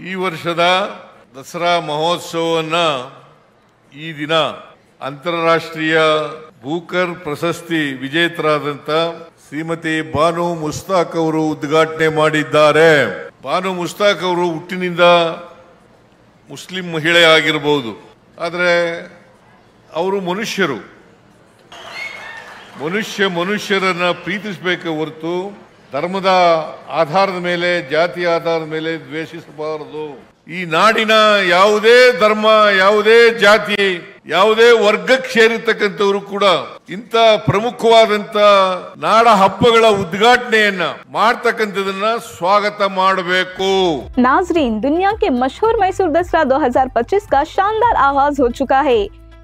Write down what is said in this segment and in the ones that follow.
ಈ ವರ್ಷದ ದಸರಾ ಮಹೋತ್ಸವವನ್ನು ಈ ದಿನ ಅಂತಾರಾಷ್ಟ್ರೀಯ ಬೂಕರ್ ಪ್ರಶಸ್ತಿ ವಿಜೇತರಾದಂತ ಶ್ರೀಮತಿ ಬಾನು ಮುಸ್ತಾಕ್ ಅವರು ಉದ್ಘಾಟನೆ ಮಾಡಿದ್ದಾರೆ. ಬಾನು ಮುಸ್ತಾಕ್ ಅವರು ಹುಟ್ಟಿನಿಂದ ಮುಸ್ಲಿಂ ಮಹಿಳೆ ಆಗಿರಬಹುದು, ಆದರೆ ಅವರು ಮನುಷ್ಯರನ್ನ ಪ್ರೀತಿಸಬೇಕೆ ಹೊರತು ಧರ್ಮದ ಆಧಾರದ ಮೇಲೆ, ಜಾತಿ ಆಧಾರದ ಮೇಲೆ ದ್ವೇಷಿಸಬಾರದು. ಈ ನಾಡಿನ ಯಾವುದೇ ಧರ್ಮ, ಯಾವುದೇ ಜಾತಿ, ಯಾವುದೇ ವರ್ಗಕ್ಕೆ ಸೇರಿರ್ತಕ್ಕಂಥವರು ಕೂಡ ಇಂಥ ಪ್ರಮುಖವಾದಂತ ನಾಡ ಹಬ್ಬಗಳ ಉದ್ಘಾಟನೆಯನ್ನ ಮಾಡ್ತಕ್ಕಂಥದನ್ನ ಸ್ವಾಗತ ಮಾಡಬೇಕು. नाज़रीन, दुनिया के मशहूर मैसूर दसरा 2025 का शानदार आगाज हो चुका है।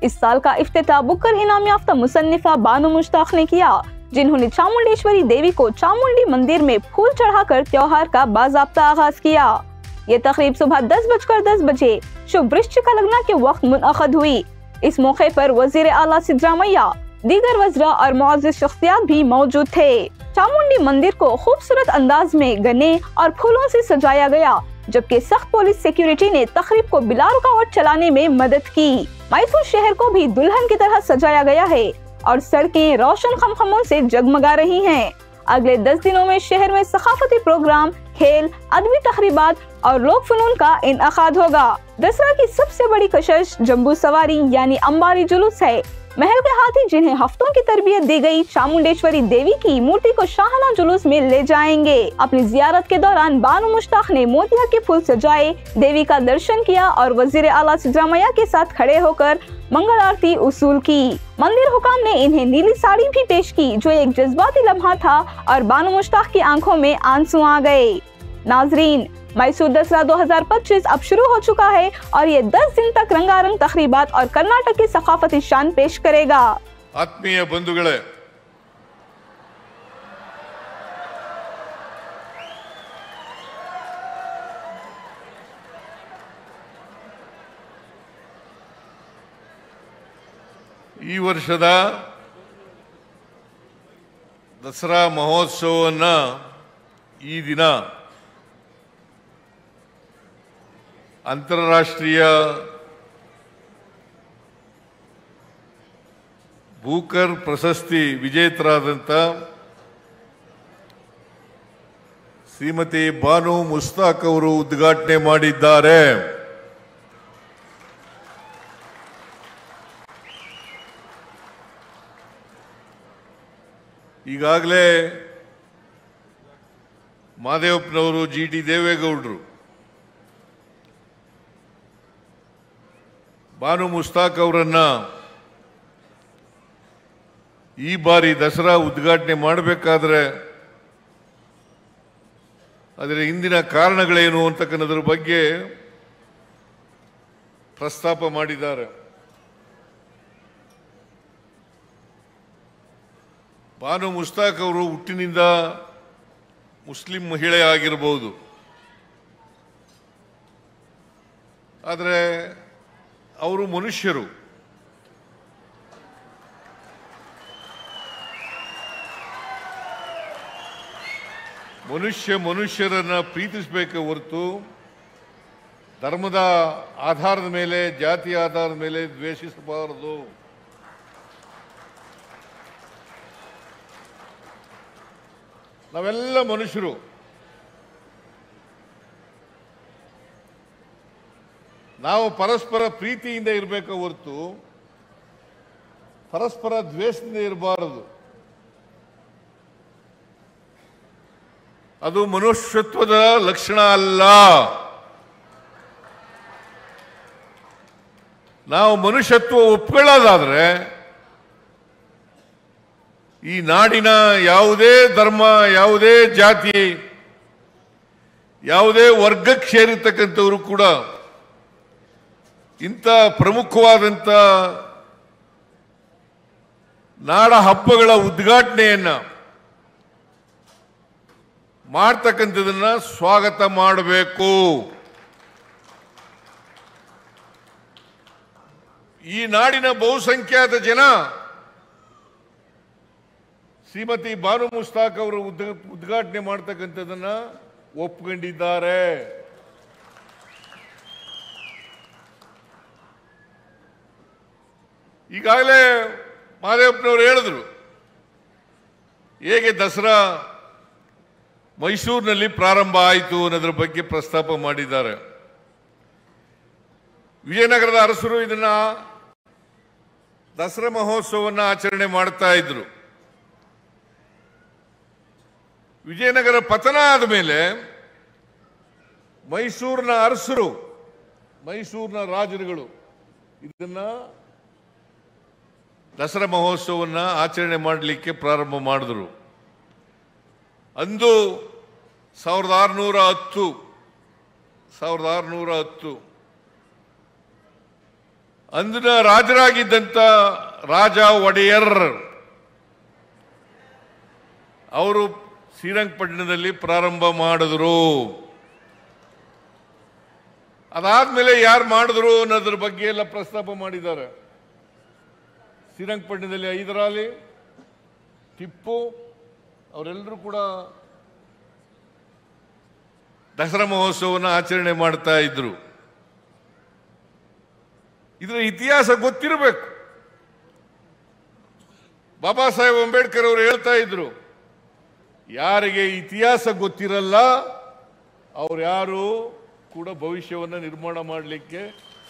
इस साल का इफ्तिताह बुकर इनाम याफ्ता मुसन्निफा बानु मुश्ताक ने किया, जिन्होंने चामुंडेश्वरी देवी को चामुंडी मंदिर में फूल चढ़ाकर त्योहार का बाज़ाब्ता आगाज किया। ये तकरीब सुबह 10:10 बजे शुभ वृश्चिक लग्ना के वक्त मुनअक़द हुई। इस मौके पर वज़ीर आला सिद्धरामैया, दीगर वज़रा और मुअज़्ज़िज़ शख्सियात भी मौजूद थे। चामुंडी मंदिर को खूबसूरत अंदाज में गन्ने और फूलों से सजाया गया, जबकि सख्त पुलिस सिक्योरिटी ने तकरीब को बिला रुकावट चलाने में मदद की। मैसूर शहर को भी दुल्हन की तरह सजाया गया है और सड़कें रोशन खमखमों से जगमगा रही हैं। अगले 10 दिनों में शहर में सकाफती प्रोग्राम, खेल, अदबी तकरीबात और लोक फनून का इनअकाद होगा। दसरा की सबसे बड़ी कशिश जम्बू सवारी यानी अंबारी जुलूस है। महल के हाथी, जिन्हें हफ्तों की तरबियत दी गई, चामुंडेश्वरी देवी की मूर्ति को शाहाना जुलूस में ले जाएंगे। अपनी जियारत के दौरान बानु मुश्ताक ने मोतिया के फूल सजाए, देवी का दर्शन किया और वज़ीर आला सिद्धरामैया के साथ खड़े होकर मंगल आरती उसूल की। मंदिर हुकाम ने इन्हें नीली साड़ी भी पेश की, जो एक जज्बाती लम्हा था और बानु मुश्ताक की आंखों में आंसू आ गए। नाजरीन, मैसूर दसरा 2025 अब शुरू हो चुका है और ये 10 दिन तक रंगारंग तकरीबात और कर्नाटक की सकाफती शान पेश करेगा। ಆತ್ಮೀಯ ಬಂಧುಗಳೇ, ಈ ವರ್ಷದ ದಸರಾ ಮಹೋತ್ಸವವನ್ನು ಈ ದಿನ ಅಂತಾರಾಷ್ಟ್ರೀಯ ಬೂಕರ್ ಪ್ರಶಸ್ತಿ ವಿಜೇತರಾದಂಥ ಶ್ರೀಮತಿ ಬಾನು ಮುಸ್ತಾಕ್ ಅವರು ಉದ್ಘಾಟನೆ ಮಾಡಿದ್ದಾರೆ. ಈಗಾಗಲೇ ಮಾದೇವಪ್ಪನವರು, GT ದೇವೇಗೌಡರು ಬಾನು ಮುಸ್ತಾಕ್ ಅವರನ್ನ ಈ ಬಾರಿ ದಸರಾ ಉದ್ಘಾಟನೆ ಮಾಡಬೇಕಾದ್ರೆ ಅದರ ಹಿಂದಿನ ಕಾರಣಗಳೇನು ಅಂತಕ್ಕನ್ನೋದ್ರ ಬಗ್ಗೆ ಪ್ರಸ್ತಾಪ ಮಾಡಿದ್ದಾರೆ. ಬಾನು ಮುಸ್ತಾಕ್ ಅವರು ಹುಟ್ಟಿನಿಂದ ಮುಸ್ಲಿಂ ಮಹಿಳೆ ಆಗಿರಬಹುದು, ಆದರೆ ಅವರು ಮನುಷ್ಯರನ್ನ ಪ್ರೀತಿಸಬೇಕೆ ಹೊರತು ಧರ್ಮದ ಆಧಾರದ ಮೇಲೆ, ಜಾತಿ ಆಧಾರದ ಮೇಲೆ ದ್ವೇಷಿಸಬಾರದು. ನಾವೆಲ್ಲ ಮನುಷ್ಯರು. ನಾವು ಪರಸ್ಪರ ಪ್ರೀತಿಯಿಂದ ಇರಬೇಕು ಹೊರತು ಪರಸ್ಪರ ದ್ವೇಷದಿಂದ ಇರಬಾರದು. ಅದು ಮನುಷ್ಯತ್ವದ ಲಕ್ಷಣ ಅಲ್ಲ. ನಾವು ಮನುಷ್ಯತ್ವ ಒಪ್ಕೊಳ್ಳೋದಾದ್ರೆ ಈ ನಾಡಿನ ಯಾವುದೇ ಧರ್ಮ, ಯಾವುದೇ ಜಾತಿ, ಯಾವುದೇ ವರ್ಗಕ್ಕೆ ಸೇರಿರ್ತಕ್ಕಂಥವರು ಕೂಡ ಇಂಥ ಪ್ರಮುಖವಾದಂತ ನಾಡ ಹಬ್ಬಗಳ ಉದ್ಘಾಟನೆಯನ್ನ ಮಾಡ್ತಕ್ಕಂಥದನ್ನ ಸ್ವಾಗತ ಮಾಡಬೇಕು. ಈ ನಾಡಿನ ಬಹುಸಂಖ್ಯಾತ ಜನ ಶ್ರೀಮತಿ ಬಾನು ಮುಸ್ತಾಕ್ ಅವರು ಉದ್ಘಾಟನೆ ಮಾಡ್ತಕ್ಕಂಥದನ್ನ ಒಪ್ಪಿಕೊಂಡಿದ್ದಾರೆ. ಈಗಾಗಲೇ ಮಹದೇವಪ್ಪನವರು ಹೇಳಿದ್ರು ಹೇಗೆ ದಸರಾ ಮೈಸೂರಿನಲ್ಲಿ ಪ್ರಾರಂಭ ಆಯಿತು ಅನ್ನೋದ್ರ ಬಗ್ಗೆ ಪ್ರಸ್ತಾಪ ಮಾಡಿದ್ದಾರೆ. ವಿಜಯನಗರದ ಅರಸರು ಇದನ್ನ ದಸರಾ ಮಹೋತ್ಸವವನ್ನು ಆಚರಣೆ ಮಾಡ್ತಾ ಇದ್ರು. ವಿಜಯನಗರ ಪತನ ಆದ ಮೇಲೆ ಮೈಸೂರಿನ ಅರಸರು, ಮೈಸೂರಿನ ರಾಜರುಗಳು ಇದನ್ನ ದಸರಾ ಮಹೋತ್ಸವವನ್ನು ಆಚರಣೆ ಮಾಡಲಿಕ್ಕೆ ಪ್ರಾರಂಭ ಮಾಡಿದ್ರು. ಅಂದು 1610 ಅಂದಿನ ರಾಜರಾಗಿದ್ದಂಥ ರಾಜ ಒಡೆಯರ್ ಅವರು ಶ್ರೀರಂಗಪಟ್ಟಣದಲ್ಲಿ ಪ್ರಾರಂಭ ಮಾಡಿದ್ರು. ಅದಾದ್ಮೇಲೆ ಯಾರು ಮಾಡಿದ್ರು ಅನ್ನೋದ್ರ ಬಗ್ಗೆ ಎಲ್ಲ ಪ್ರಸ್ತಾಪ ಮಾಡಿದ್ದಾರೆ. ಶ್ರೀರಂಗಪಟ್ಟಣದಲ್ಲಿ ಹೈದರಾಲಿ, ಟಿಪ್ಪು ಅವರೆಲ್ಲರೂ ಕೂಡ ದಸರಾ ಮಹೋತ್ಸವವನ್ನು ಆಚರಣೆ ಮಾಡ್ತಾ ಇದ್ರು. ಇದರ ಇತಿಹಾಸ ಗೊತ್ತಿರಬೇಕು. ಬಾಬಾ ಸಾಹೇಬ್ ಅಂಬೇಡ್ಕರ್ ಅವರು ಹೇಳ್ತಾ ಇದ್ರು, ಯಾರಿಗೆ ಇತಿಹಾಸ ಗೊತ್ತಿರಲ್ಲ ಅವ್ರು ಯಾರು ಕೂಡ ಭವಿಷ್ಯವನ್ನು ನಿರ್ಮಾಣ ಮಾಡಲಿಕ್ಕೆ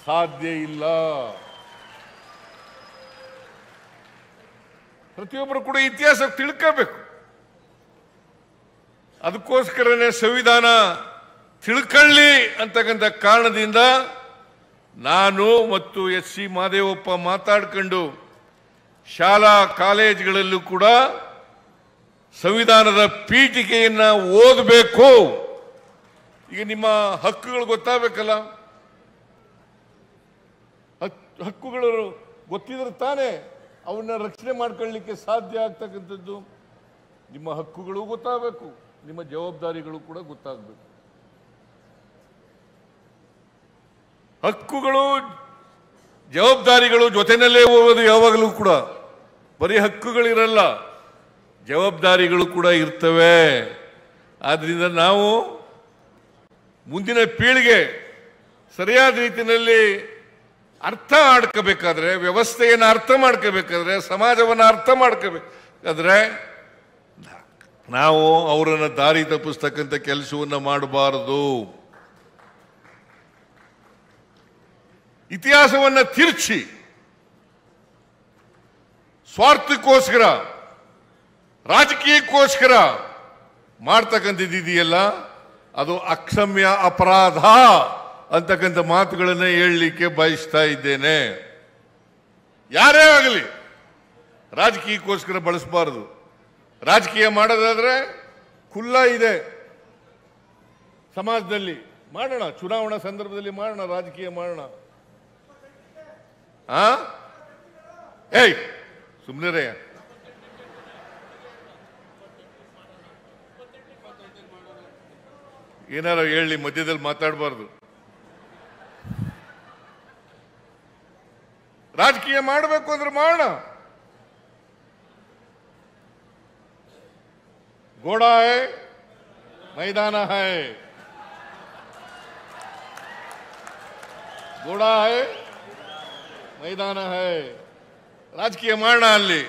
ಸಾಧ್ಯ ಇಲ್ಲ. ಪ್ರತಿಯೊಬ್ಬರು ಕೂಡ ಇತಿಹಾಸ ತಿಳ್ಕೋಬೇಕು. ಅದಕ್ಕೋಸ್ಕರನೇ ಸಂವಿಧಾನ ತಿಳ್ಕೊಳ್ಳಿ ಅಂತಕ್ಕಂಥ ಕಾರಣದಿಂದ ನಾನು ಮತ್ತು ಎಸ್.ಸಿ. ಮಹದೇವಪ್ಪ ಮಾತಾಡ್ಕೊಂಡು ಶಾಲಾ ಕಾಲೇಜುಗಳಲ್ಲೂ ಕೂಡ ಸಂವಿಧಾನದ ಪೀಠಿಕೆಯನ್ನ ಓದಬೇಕು. ಈಗ ನಿಮ್ಮ ಹಕ್ಕುಗಳು ಗೊತ್ತಾಗಬೇಕಲ್ಲ, ಹಕ್ಕುಗಳು ಗೊತ್ತಿದ್ರೆ ತಾನೇ ಅವನ್ನ ರಕ್ಷಣೆ ಮಾಡ್ಕೊಳ್ಳಿಕ್ಕೆ ಸಾಧ್ಯ ಆಗ್ತಕ್ಕಂಥದ್ದು. ನಿಮ್ಮ ಹಕ್ಕುಗಳು ಗೊತ್ತಾಗಬೇಕು, ನಿಮ್ಮ ಜವಾಬ್ದಾರಿಗಳು ಕೂಡ ಗೊತ್ತಾಗಬೇಕು. ಹಕ್ಕುಗಳು ಜವಾಬ್ದಾರಿಗಳು ಜೊತೆನಲ್ಲೇ ಹೋಗೋದು ಯಾವಾಗಲೂ ಕೂಡ. ಬರೀ ಹಕ್ಕುಗಳಿರಲ್ಲ, ಜವಾಬ್ದಾರಿಗಳು ಕೂಡ ಇರ್ತವೆ. ಆದ್ರಿಂದ ನಾವು ಮುಂದಿನ ಪೀಳಿಗೆ ಸರಿಯಾದ ರೀತಿಯಲ್ಲಿ ಅರ್ಥ ಮಾಡ್ಕೋಬೇಕಾದ್ರೆ, ವ್ಯವಸ್ಥೆಯನ್ನು ಅರ್ಥ ಮಾಡ್ಕೋಬೇಕಾದ್ರೆ, ಸಮಾಜವನ್ನು ಅರ್ಥ ಮಾಡ್ಕೋಬೇಕಾದ್ರೆ ನಾವು ಅವರನ್ನು ದಾರಿ ತಪ್ಪಿಸ್ತಕ್ಕಂಥ ಕೆಲಸವನ್ನು ಮಾಡಬಾರದು. ಇತಿಹಾಸವನ್ನು ತಿರುಚಿ ಸ್ವಾರ್ಥಕ್ಕೋಸ್ಕರ, ರಾಜಕೀಯಕ್ಕೋಸ್ಕರ ಮಾಡ್ತಕ್ಕಂಥದ್ದಿದೆಯಲ್ಲ, ಅದು ಅಕ್ಷಮ್ಯ ಅಪರಾಧ ಅಂತಕ್ಕಂಥ ಮಾತುಗಳನ್ನು ಹೇಳಲಿಕ್ಕೆ ಬಯಸ್ತಾ ಇದ್ದೇನೆ. ಯಾರೇ ಆಗಲಿ ರಾಜಕೀಯಕ್ಕೋಸ್ಕರ ಬಳಸಬಾರದು. ರಾಜಕೀಯ ಮಾಡೋದಾದ್ರೆ ಖುಲ್ಲಾ ಇದೆ ಸಮಾಜದಲ್ಲಿ, ಮಾಡೋಣ. ಚುನಾವಣಾ ಸಂದರ್ಭದಲ್ಲಿ ಮಾಡೋಣ, ರಾಜಕೀಯ ಮಾಡೋಣ. ಏಯ್ ಸುಮ್ಮನೆ ಏನಾರ ಹೇಳಿ, ಮಧ್ಯದಲ್ಲಿ ಮಾತಾಡಬಾರ್ದು. ರಾಜಕೀಯ ಮಾಡಬೇಕು ಅಂದ್ರೆ ಮಾಡೋಣ. घोड़ा है, मैदान है, घोड़ा है, मैदान है. ರಾಜಕೀಯ ಮಾಡೋಣ. ಅಲ್ಲಿ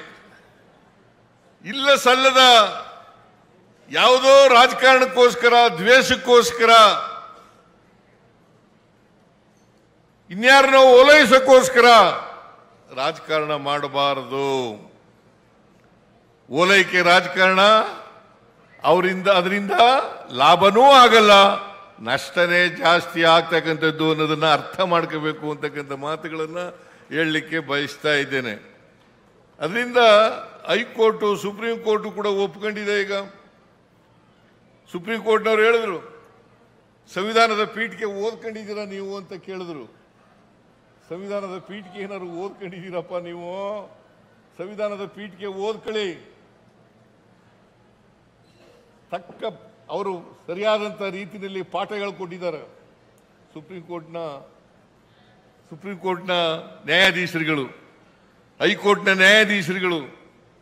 ಇಲ್ಲ ಸಲ್ಲದ ಯಾವುದೋ ರಾಜಕಾರಣಕ್ಕೋಸ್ಕರ, ದ್ವೇಷಕ್ಕೋಸ್ಕರ, ಇನ್ಯಾರನ್ನೋ ಓಲೈಸಕ್ಕೋಸ್ಕರ ರಾಜಕಾರಣ ಮಾಡಬಾರದು. ಓಲೈಕೆ ರಾಜಕಾರಣ ಅದರಿಂದ ಲಾಭನೂ ಆಗಲ್ಲ, ನಷ್ಟನೇ ಜಾಸ್ತಿ ಆಗ್ತಕ್ಕಂಥದ್ದು ಅನ್ನೋದನ್ನ ಅರ್ಥ ಮಾಡ್ಕೋಬೇಕು ಅಂತಕ್ಕಂಥ ಮಾತುಗಳನ್ನು ಹೇಳಲಿಕ್ಕೆ ಬಯಸ್ತಾ ಇದ್ದೇನೆ. ಅದರಿಂದ ಹೈಕೋರ್ಟು, ಸುಪ್ರೀಂ ಕೋರ್ಟು ಕೂಡ ಒಪ್ಕೊಂಡಿದೆ. ಈಗ ಸುಪ್ರೀಂ ಕೋರ್ಟ್ನವ್ರು ಹೇಳಿದ್ರು, ಸಂವಿಧಾನದ ಪೀಠಿಕೆ ಓದ್ಕೊಂಡಿದ್ದೀರಾ ನೀವು ಅಂತ ಕೇಳಿದ್ರು. ಸಂವಿಧಾನದ ಪೀಠಿಕೆ ಏನಾದ್ರು ಓದ್ಕೊಂಡಿದ್ದೀರಪ್ಪ ನೀವು? ಸಂವಿಧಾನದ ಪೀಠಿಕೆ ಓದ್ಕೊಳ್ಳಿ. ತಕ್ಕ ಅವರು ಸರಿಯಾದಂಥ ರೀತಿಯಲ್ಲಿ ಪಾಠ ಹೇಳ್ಕೊಟ್ಟಿದ್ದಾರೆ. ಸುಪ್ರೀಂ ಕೋರ್ಟ್ನ ನ್ಯಾಯಾಧೀಶರುಗಳು, ಹೈಕೋರ್ಟ್ನ ನ್ಯಾಯಾಧೀಶರುಗಳು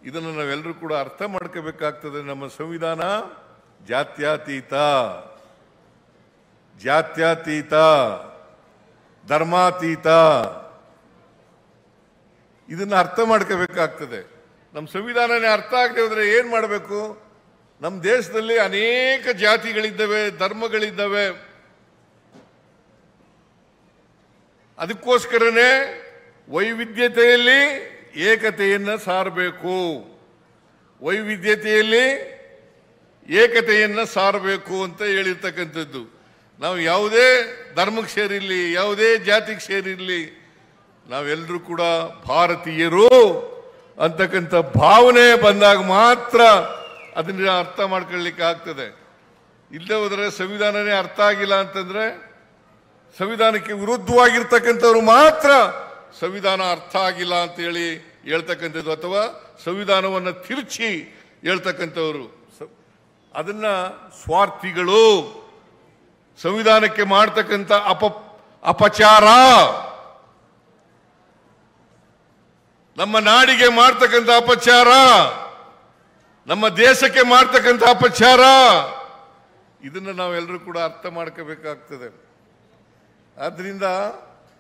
ಇದನ್ನು ನಾವೆಲ್ಲರೂ ಕೂಡ ಅರ್ಥ ಮಾಡ್ಕೋಬೇಕಾಗ್ತದೆ. ನಮ್ಮ ಸಂವಿಧಾನ ಜಾತ್ಯತೀತ, ಧರ್ಮಾತೀತ. ಇದನ್ನ ಅರ್ಥ ಮಾಡ್ಕೋಬೇಕಾಗ್ತದೆ. ನಮ್ಮ ಸಂವಿಧಾನನೇ ಅರ್ಥ ಆಗದೆ ಹೋದ್ರೆ ಏನ್ ಮಾಡಬೇಕು? ನಮ್ಮ ದೇಶದಲ್ಲಿ ಅನೇಕ ಜಾತಿಗಳಿದ್ದಾವೆ, ಧರ್ಮಗಳಿದ್ದಾವೆ. ಅದಕ್ಕೋಸ್ಕರನೇ ವೈವಿಧ್ಯತೆಯಲ್ಲಿ ಏಕತೆಯನ್ನ ಸಾರಬೇಕು, ವೈವಿಧ್ಯತೆಯಲ್ಲಿ ಏಕತೆಯನ್ನ ಸಾರಬೇಕು ಅಂತ ಹೇಳಿರ್ತಕ್ಕಂಥದ್ದು. ನಾವು ಯಾವುದೇ ಧರ್ಮಕ್ಕೆ ಸೇರಿರಲಿ, ಯಾವುದೇ ಜಾತಿಗೆ ಸೇರಿರಲಿ, ನಾವೆಲ್ಲರೂ ಕೂಡ ಭಾರತೀಯರು ಅಂತಕ್ಕಂಥ ಭಾವನೆ ಬಂದಾಗ ಮಾತ್ರ ಅದನ್ನ ಅರ್ಥ ಮಾಡ್ಕೊಳ್ಳಿಕ್ಕೆ ಆಗ್ತದೆ. ಇಲ್ಲದೆ ಹೋದರೆ ಸಂವಿಧಾನನೇ ಅರ್ಥ ಆಗಿಲ್ಲ ಅಂತಂದ್ರೆ, ಸಂವಿಧಾನಕ್ಕೆ ವಿರುದ್ಧವಾಗಿರ್ತಕ್ಕಂಥವ್ರು ಮಾತ್ರ ಸಂವಿಧಾನ ಅರ್ಥ ಆಗಿಲ್ಲ ಅಂತ ಹೇಳಿ ಹೇಳ್ತಕ್ಕಂಥದ್ದು, ಅಥವಾ ಸಂವಿಧಾನವನ್ನು ತಿರುಚಿ ಹೇಳ್ತಕ್ಕಂಥವ್ರು, ಅದನ್ನ ಸ್ವಾರ್ಥಿಗಳು. ಸಂವಿಧಾನಕ್ಕೆ ಮಾಡ್ತಕ್ಕಂಥ ಅಪಚಾರ, ನಮ್ಮ ನಾಡಿಗೆ ಮಾಡ್ತಕ್ಕಂಥ ಅಪಚಾರ, ನಮ್ಮ ದೇಶಕ್ಕೆ ಮಾಡ್ತಕ್ಕಂಥ ಅಪಚಾರ, ಇದನ್ನು ನಾವೆಲ್ಲರೂ ಕೂಡ ಅರ್ಥ ಮಾಡ್ಕೋಬೇಕಾಗ್ತದೆ. ಆದ್ರಿಂದ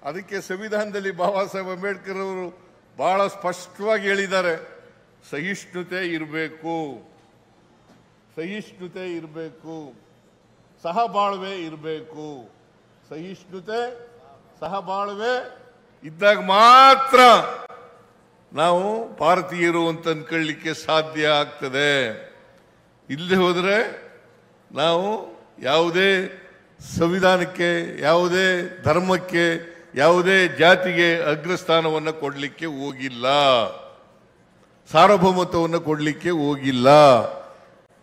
ಅದಕ್ಕೆ ಸಂವಿಧಾನದಲ್ಲಿ ಬಾಬಾ ಸಾಹೇಬ್ ಅಂಬೇಡ್ಕರ್ ಅವರು ಬಹಳ ಸ್ಪಷ್ಟವಾಗಿ ಹೇಳಿದ್ದಾರೆ, ಸಹಿಷ್ಣುತೆ ಇರಬೇಕು, ಸಹಿಷ್ಣುತೆ ಇರಬೇಕು, ಸಹಬಾಳ್ವೆ ಇರಬೇಕು. ಸಹಿಷ್ಣುತೆ ಸಹಬಾಳ್ವೆ ಇದ್ದಾಗ ಮಾತ್ರ ನಾವು ಭಾರತೀಯರು ಅಂತ ಅನ್ಕೊಳ್ಳಿಕ್ಕೆ ಸಾಧ್ಯ ಆಗ್ತದೆ. ಇಲ್ಲದೆ ಹೋದರೆ ನಾವು ಯಾವುದೇ ಸಂವಿಧಾನಕ್ಕೆ, ಯಾವುದೇ ಧರ್ಮಕ್ಕೆ, ಯಾವುದೇ ಜಾತಿಗೆ ಅಗ್ರಸ್ಥಾನವನ್ನು ಕೊಡಲಿಕ್ಕೆ ಹೋಗಿಲ್ಲ, ಸಾರ್ವಭೌಮತ್ವವನ್ನು ಕೊಡಲಿಕ್ಕೆ ಹೋಗಿಲ್ಲ.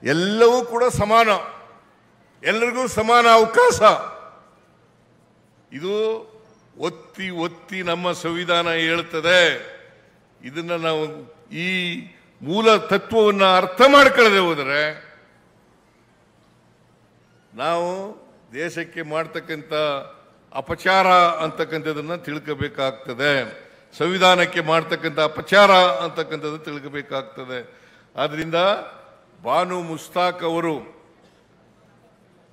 ಎಲ್ಲವೂ ಕೂಡ ಸಮಾನ, ಎಲ್ಲರಿಗೂ ಸಮಾನ ಅವಕಾಶ. ಇದು ಒತ್ತಿ ಒತ್ತಿ ನಮ್ಮ ಸಂವಿಧಾನ ಹೇಳ್ತದೆ. ಇದನ್ನ ನಾವು ಈ ಮೂಲ ತತ್ವವನ್ನು ಅರ್ಥ ಮಾಡ್ಕೊಳ್ಳದೆ ಹೋದರೆ ನಾವು ದೇಶಕ್ಕೆ ಮಾಡ್ತಕ್ಕಂಥ ಅಪಚಾರ ಅಂತಕ್ಕಂಥದನ್ನ ತಿಳ್ಕೋಬೇಕಾಗ್ತದೆ, ಸಂವಿಧಾನಕ್ಕೆ ಮಾಡ್ತಕ್ಕಂಥ ಅಪಚಾರ ಅಂತಕ್ಕಂಥದ್ದು ತಿಳ್ಕೋಬೇಕಾಗ್ತದೆ. ಆದ್ರಿಂದ ಬಾನು ಮುಸ್ತಾಕ್ ಅವರು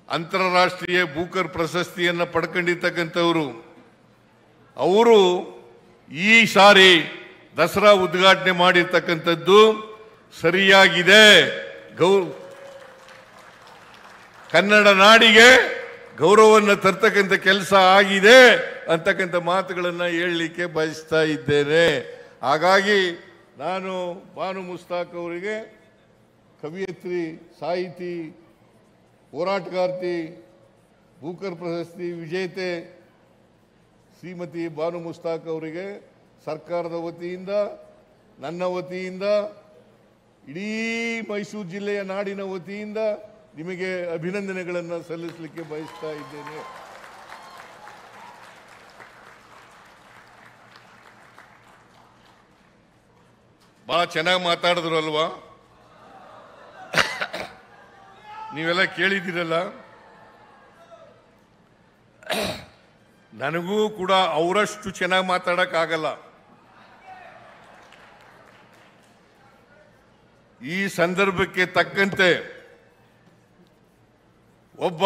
ಅಂತಾರಾಷ್ಟ್ರೀಯ ಬೂಕರ್ ಪ್ರಶಸ್ತಿಯನ್ನು ಪಡ್ಕೊಂಡಿರ್ತಕ್ಕಂಥವರು. ಅವರು ಈ ಸಾರಿ ದಸರಾ ಉದ್ಘಾಟನೆ ಮಾಡಿರ್ತಕ್ಕಂಥದ್ದು ಸರಿಯಾಗಿದೆ. ಕನ್ನಡ ನಾಡಿಗೆ ಗೌರವವನ್ನು ತರ್ತಕ್ಕಂಥ ಕೆಲಸ ಆಗಿದೆ ಅಂತಕ್ಕಂಥ ಮಾತುಗಳನ್ನು ಹೇಳಲಿಕ್ಕೆ ಬಯಸ್ತಾ ಇದ್ದೇನೆ. ಹಾಗಾಗಿ ನಾನು ಬಾನು ಮುಸ್ತಾಕ್ ಅವರಿಗೆ ಕವಿಯತ್ರಿ, ಸಾಹಿತಿ, ಹೋರಾಟಗಾರ್ತಿ, ಬೂಕರ್ ಪ್ರಶಸ್ತಿ ವಿಜೇತೆ ಶ್ರೀಮತಿ ಬಾನು ಮುಸ್ತಾಕ್ ಅವರಿಗೆ ಸರ್ಕಾರದ ವತಿಯಿಂದ, ನನ್ನ ವತಿಯಿಂದ, ಇಡೀ ಮೈಸೂರು ಜಿಲ್ಲೆಯ ನಾಡಿನ ವತಿಯಿಂದ ನಿಮಗೆ ಅಭಿನಂದನೆಗಳನ್ನು ಸಲ್ಲಿಸಲಿಕ್ಕೆ ಬಯಸ್ತಾ ಇದ್ದೇನೆ. ಬಹಳ ಚೆನ್ನಾಗಿ ಮಾತಾಡಿದ್ರು ಅಲ್ವಾ? ನೀವೆಲ್ಲ ಕೇಳಿದ್ದೀರಲ್ಲ. ನನಗೂ ಕೂಡ ಅವರಷ್ಟು ಚೆನ್ನಾಗಿ ಮಾತಾಡಕ್ಕಾಗಲ್ಲ. ಈ ಸಂದರ್ಭಕ್ಕೆ ತಕ್ಕಂತೆ ಒಬ್ಬ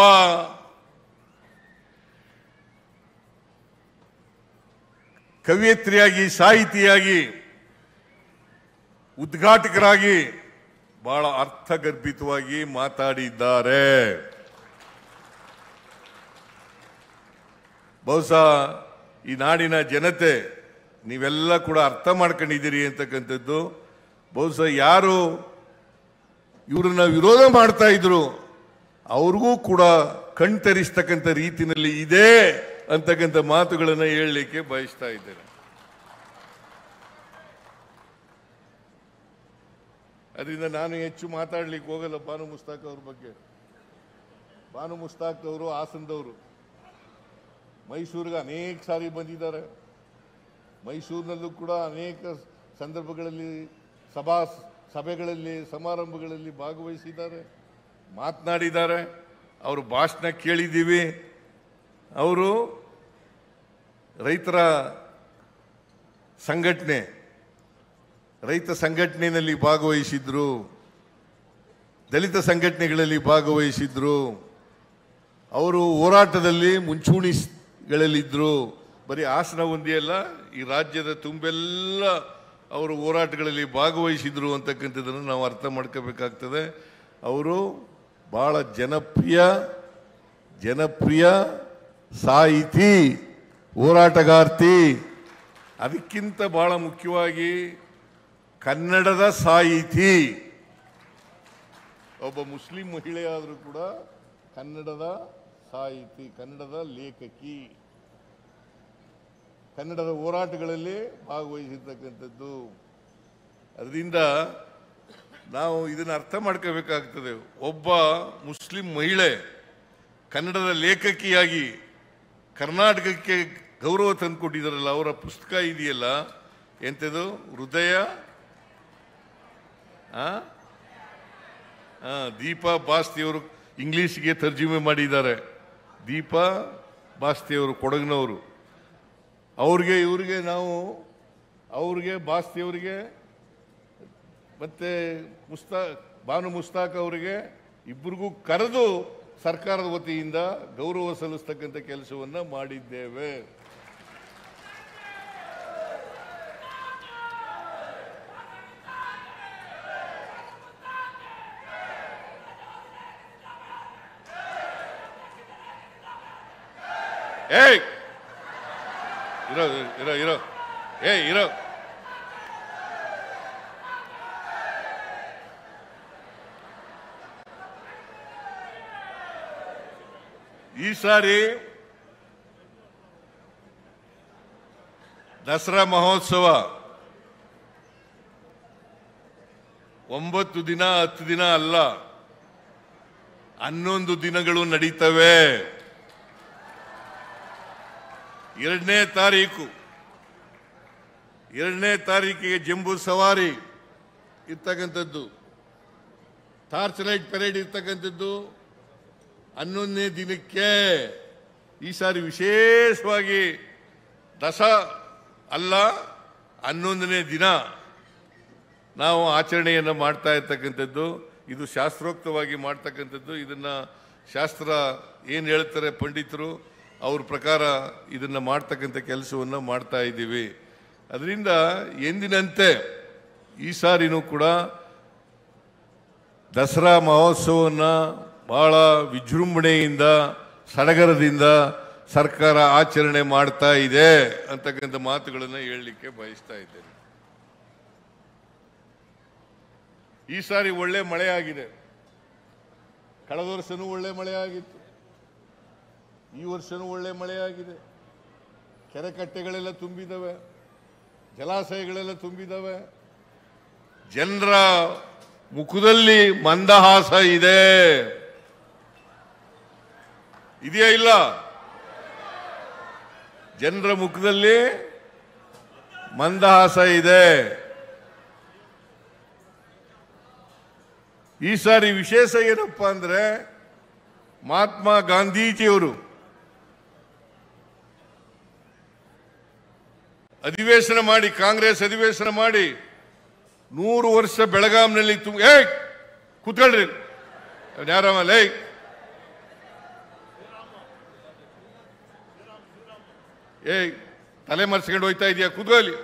ಕವಿಯತ್ರಿಯಾಗಿ, ಸಾಹಿತಿಯಾಗಿ, ಉದ್ಘಾಟಕರಾಗಿ ಬಹಳ ಅರ್ಥಗರ್ಭಿತವಾಗಿ ಮಾತಾಡಿದ್ದಾರೆ. ಬಹುಶಃ ಈ ನಾಡಿನ ಜನತೆ ನೀವೆಲ್ಲ ಕೂಡ ಅರ್ಥ ಮಾಡ್ಕೊಂಡಿದ್ದೀರಿ ಅಂತಕ್ಕಂಥದ್ದು. ಬಹುಶಃ ಯಾರು ಇವರನ್ನ ವಿರೋಧ ಮಾಡ್ತಾ ಇದ್ರು ಅವ್ರಿಗೂ ಕೂಡ ಕಣ್ತರಿಸ್ತಕ್ಕಂಥ ರೀತಿಯಲ್ಲಿ ಇದೆ ಅಂತಕ್ಕಂಥ ಮಾತುಗಳನ್ನು ಹೇಳಲಿಕ್ಕೆ ಬಯಸ್ತಾ ಇದ್ದೇನೆ. ಅದರಿಂದ ನಾನು ಹೆಚ್ಚು ಮಾತಾಡ್ಲಿಕ್ಕೆ ಹೋಗಲ್ಲ ಬಾನು ಮುಸ್ತಾಕ್ ಅವ್ರ ಬಗ್ಗೆ. ಬಾನು ಮುಸ್ತಾಕ್ ಅವರು ಹಾಸನದವರು, ಮೈಸೂರಿಗೆ ಅನೇಕ ಸಾರಿ ಬಂದಿದ್ದಾರೆ. ಮೈಸೂರಿನಲ್ಲೂ ಕೂಡ ಅನೇಕ ಸಂದರ್ಭಗಳಲ್ಲಿ ಸಭೆಗಳಲ್ಲಿ, ಸಮಾರಂಭಗಳಲ್ಲಿ ಭಾಗವಹಿಸಿದ್ದಾರೆ, ಮಾತನಾಡಿದ್ದಾರೆ. ಅವರು ಭಾಷಣ ಕೇಳಿದ್ದೀವಿ. ಅವರು ರೈತ ಸಂಘಟನೆಯಲ್ಲಿ ಭಾಗವಹಿಸಿದ್ರು, ದಲಿತ ಸಂಘಟನೆಗಳಲ್ಲಿ ಭಾಗವಹಿಸಿದ್ರು. ಅವರು ಹೋರಾಟದಲ್ಲಿ ಮುಂಚೂಣಿಗಳಲ್ಲಿದ್ದರು. ಬರೀ ಹಾಸನ ಒಂದೇ ಅಲ್ಲ, ಈ ರಾಜ್ಯದ ತುಂಬೆಲ್ಲ ಅವರು ಹೋರಾಟಗಳಲ್ಲಿ ಭಾಗವಹಿಸಿದ್ರು ಅಂತಕ್ಕಂಥದ್ದನ್ನು ನಾವು ಅರ್ಥ ಮಾಡ್ಕೋಬೇಕಾಗ್ತದೆ. ಅವರು ಭಾಳ ಜನಪ್ರಿಯ ಸಾಹಿತಿ, ಹೋರಾಟಗಾರ್ತಿ, ಅದಕ್ಕಿಂತ ಬಹಳ ಮುಖ್ಯವಾಗಿ ಕನ್ನಡದ ಸಾಹಿತಿ. ಒಬ್ಬ ಮುಸ್ಲಿಂ ಮಹಿಳೆಯಾದರೂ ಕೂಡ ಕನ್ನಡದ ಸಾಹಿತಿ, ಕನ್ನಡದ ಲೇಖಕಿ, ಕನ್ನಡದ ಹೋರಾಟಗಳಲ್ಲಿ ಭಾಗವಹಿಸಿರ್ತಕ್ಕಂಥದ್ದು. ಅದರಿಂದ ನಾವು ಇದನ್ನು ಅರ್ಥ ಮಾಡ್ಕೋಬೇಕಾಗ್ತದೆ. ಒಬ್ಬ ಮುಸ್ಲಿಂ ಮಹಿಳೆ ಕನ್ನಡದ ಲೇಖಕಿಯಾಗಿ ಕರ್ನಾಟಕಕ್ಕೆ ಗೌರವ ತಂದುಕೊಟ್ಟಿದ್ದಾರಲ್ಲ, ಅವರ ಪುಸ್ತಕ ಇದೆಯಲ್ಲ, ಎಂಥದ್ದು, ಹೃದಯ ದೀಪಾ ಬಾಸ್ತಿಯವರು ಇಂಗ್ಲೀಷ್ಗೆ ತರ್ಜುಮೆ ಮಾಡಿದ್ದಾರೆ. ದೀಪಾ ಬಾಸ್ತಿಯವರು ಕೊಡಗಿನವರು. ಅವ್ರಿಗೆ ಬಾಸ್ತಿಯವರಿಗೆ ಮತ್ತೆ ಬಾನು ಮುಸ್ತಾಕ್ ಅವರಿಗೆ ಇಬ್ಬರಿಗೂ ಕರೆದು ಸರ್ಕಾರದ ವತಿಯಿಂದ ಗೌರವ ಸಲ್ಲಿಸ್ತಕ್ಕಂಥ ಕೆಲಸವನ್ನ ಮಾಡಿದ್ದೇವೆ. ಇರೋ ಈ ಸಾರಿ ದಸರಾ ಮಹೋತ್ಸವ 9 ದಿನ 10 ದಿನ ಅಲ್ಲ, 11 ದಿನಗಳು ನಡೀತವೆ. 2ನೇ ತಾರೀಕಿಗೆ ಜಂಬೂ ಸವಾರಿ ಇರ್ತಕ್ಕಂಥದ್ದು, ಟಾರ್ಚ್ ಲೈಟ್ ಪೆರೇಡ್ ಇರ್ತಕ್ಕಂಥದ್ದು 11ನೇ ದಿನಕ್ಕೆ. ಈ ಸಾರಿ ವಿಶೇಷವಾಗಿ ಅಲ್ಲ 11ನೇ ದಿನ ನಾವು ಆಚರಣೆಯನ್ನು ಮಾಡ್ತಾ ಇರ್ತಕ್ಕಂಥದ್ದು. ಇದು ಶಾಸ್ತ್ರೋಕ್ತವಾಗಿ ಮಾಡ್ತಕ್ಕಂಥದ್ದು. ಇದನ್ನ ಶಾಸ್ತ್ರ ಏನು ಹೇಳ್ತಾರೆ ಪಂಡಿತರು, ಅವ್ರ ಪ್ರಕಾರ ಇದನ್ನು ಮಾಡ್ತಕ್ಕಂಥ ಕೆಲಸವನ್ನು ಮಾಡ್ತಾ ಇದ್ದೀವಿ. ಅದರಿಂದ ಎಂದಿನಂತೆ ಈ ಸಾರಿನೂ ಕೂಡ ದಸರಾ ಮಹೋತ್ಸವವನ್ನು ಬಹಳ ವಿಜೃಂಭಣೆಯಿಂದ ಸಡಗರದಿಂದ ಸರ್ಕಾರ ಆಚರಣೆ ಮಾಡ್ತಾ ಇದೆ ಅಂತಕ್ಕಂಥ ಮಾತುಗಳನ್ನು ಹೇಳಲಿಕ್ಕೆ ಬಯಸ್ತಾ ಇದ್ದೇನೆ. ಈ ಸಾರಿ ಒಳ್ಳೆ ಮಳೆ ಆಗಿದೆ. ಕಳೆದ ವರ್ಷನೂ ಒಳ್ಳೆ ಮಳೆ ಆಗಿತ್ತು, ಈ ವರ್ಷನೂ ಒಳ್ಳೆ ಮಳೆ ಆಗಿದೆ. ಕೆರೆ ಕಟ್ಟೆಗಳೆಲ್ಲ ತುಂಬಿದವೆ, ಜಲಾಶಯಗಳೆಲ್ಲ ತುಂಬಿದವೆ. ಜನರ ಮುಖದಲ್ಲಿ ಮಂದಹಾಸ ಇದೆ, ಇದೆಯಾ ಇಲ್ಲ? ಜನರ ಮುಖದಲ್ಲಿ ಮಂದಹಾಸ ಇದೆ. ಈ ಸಾರಿ ವಿಶೇಷ ಏನಪ್ಪಾ ಅಂದ್ರೆ, ಮಹಾತ್ಮ ಗಾಂಧೀಜಿಯವರು ಅಧಿವೇಶನ ಮಾಡಿ, ಕಾಂಗ್ರೆಸ್ ಅಧಿವೇಶನ ಮಾಡಿ 100 ವರ್ಷ ಬೆಳಗಾಂನಲ್ಲಿ ಕೂತ್ಕೊಳ್ರಿ, ಯಾರಲ್ಲ ತಲೆ ಮರೆಸ್ಕೊಂಡು ಹೋಯ್ತಾ ಇದೆಯಾ, ಕೂತ್ಕೊಳ್ಳಿ.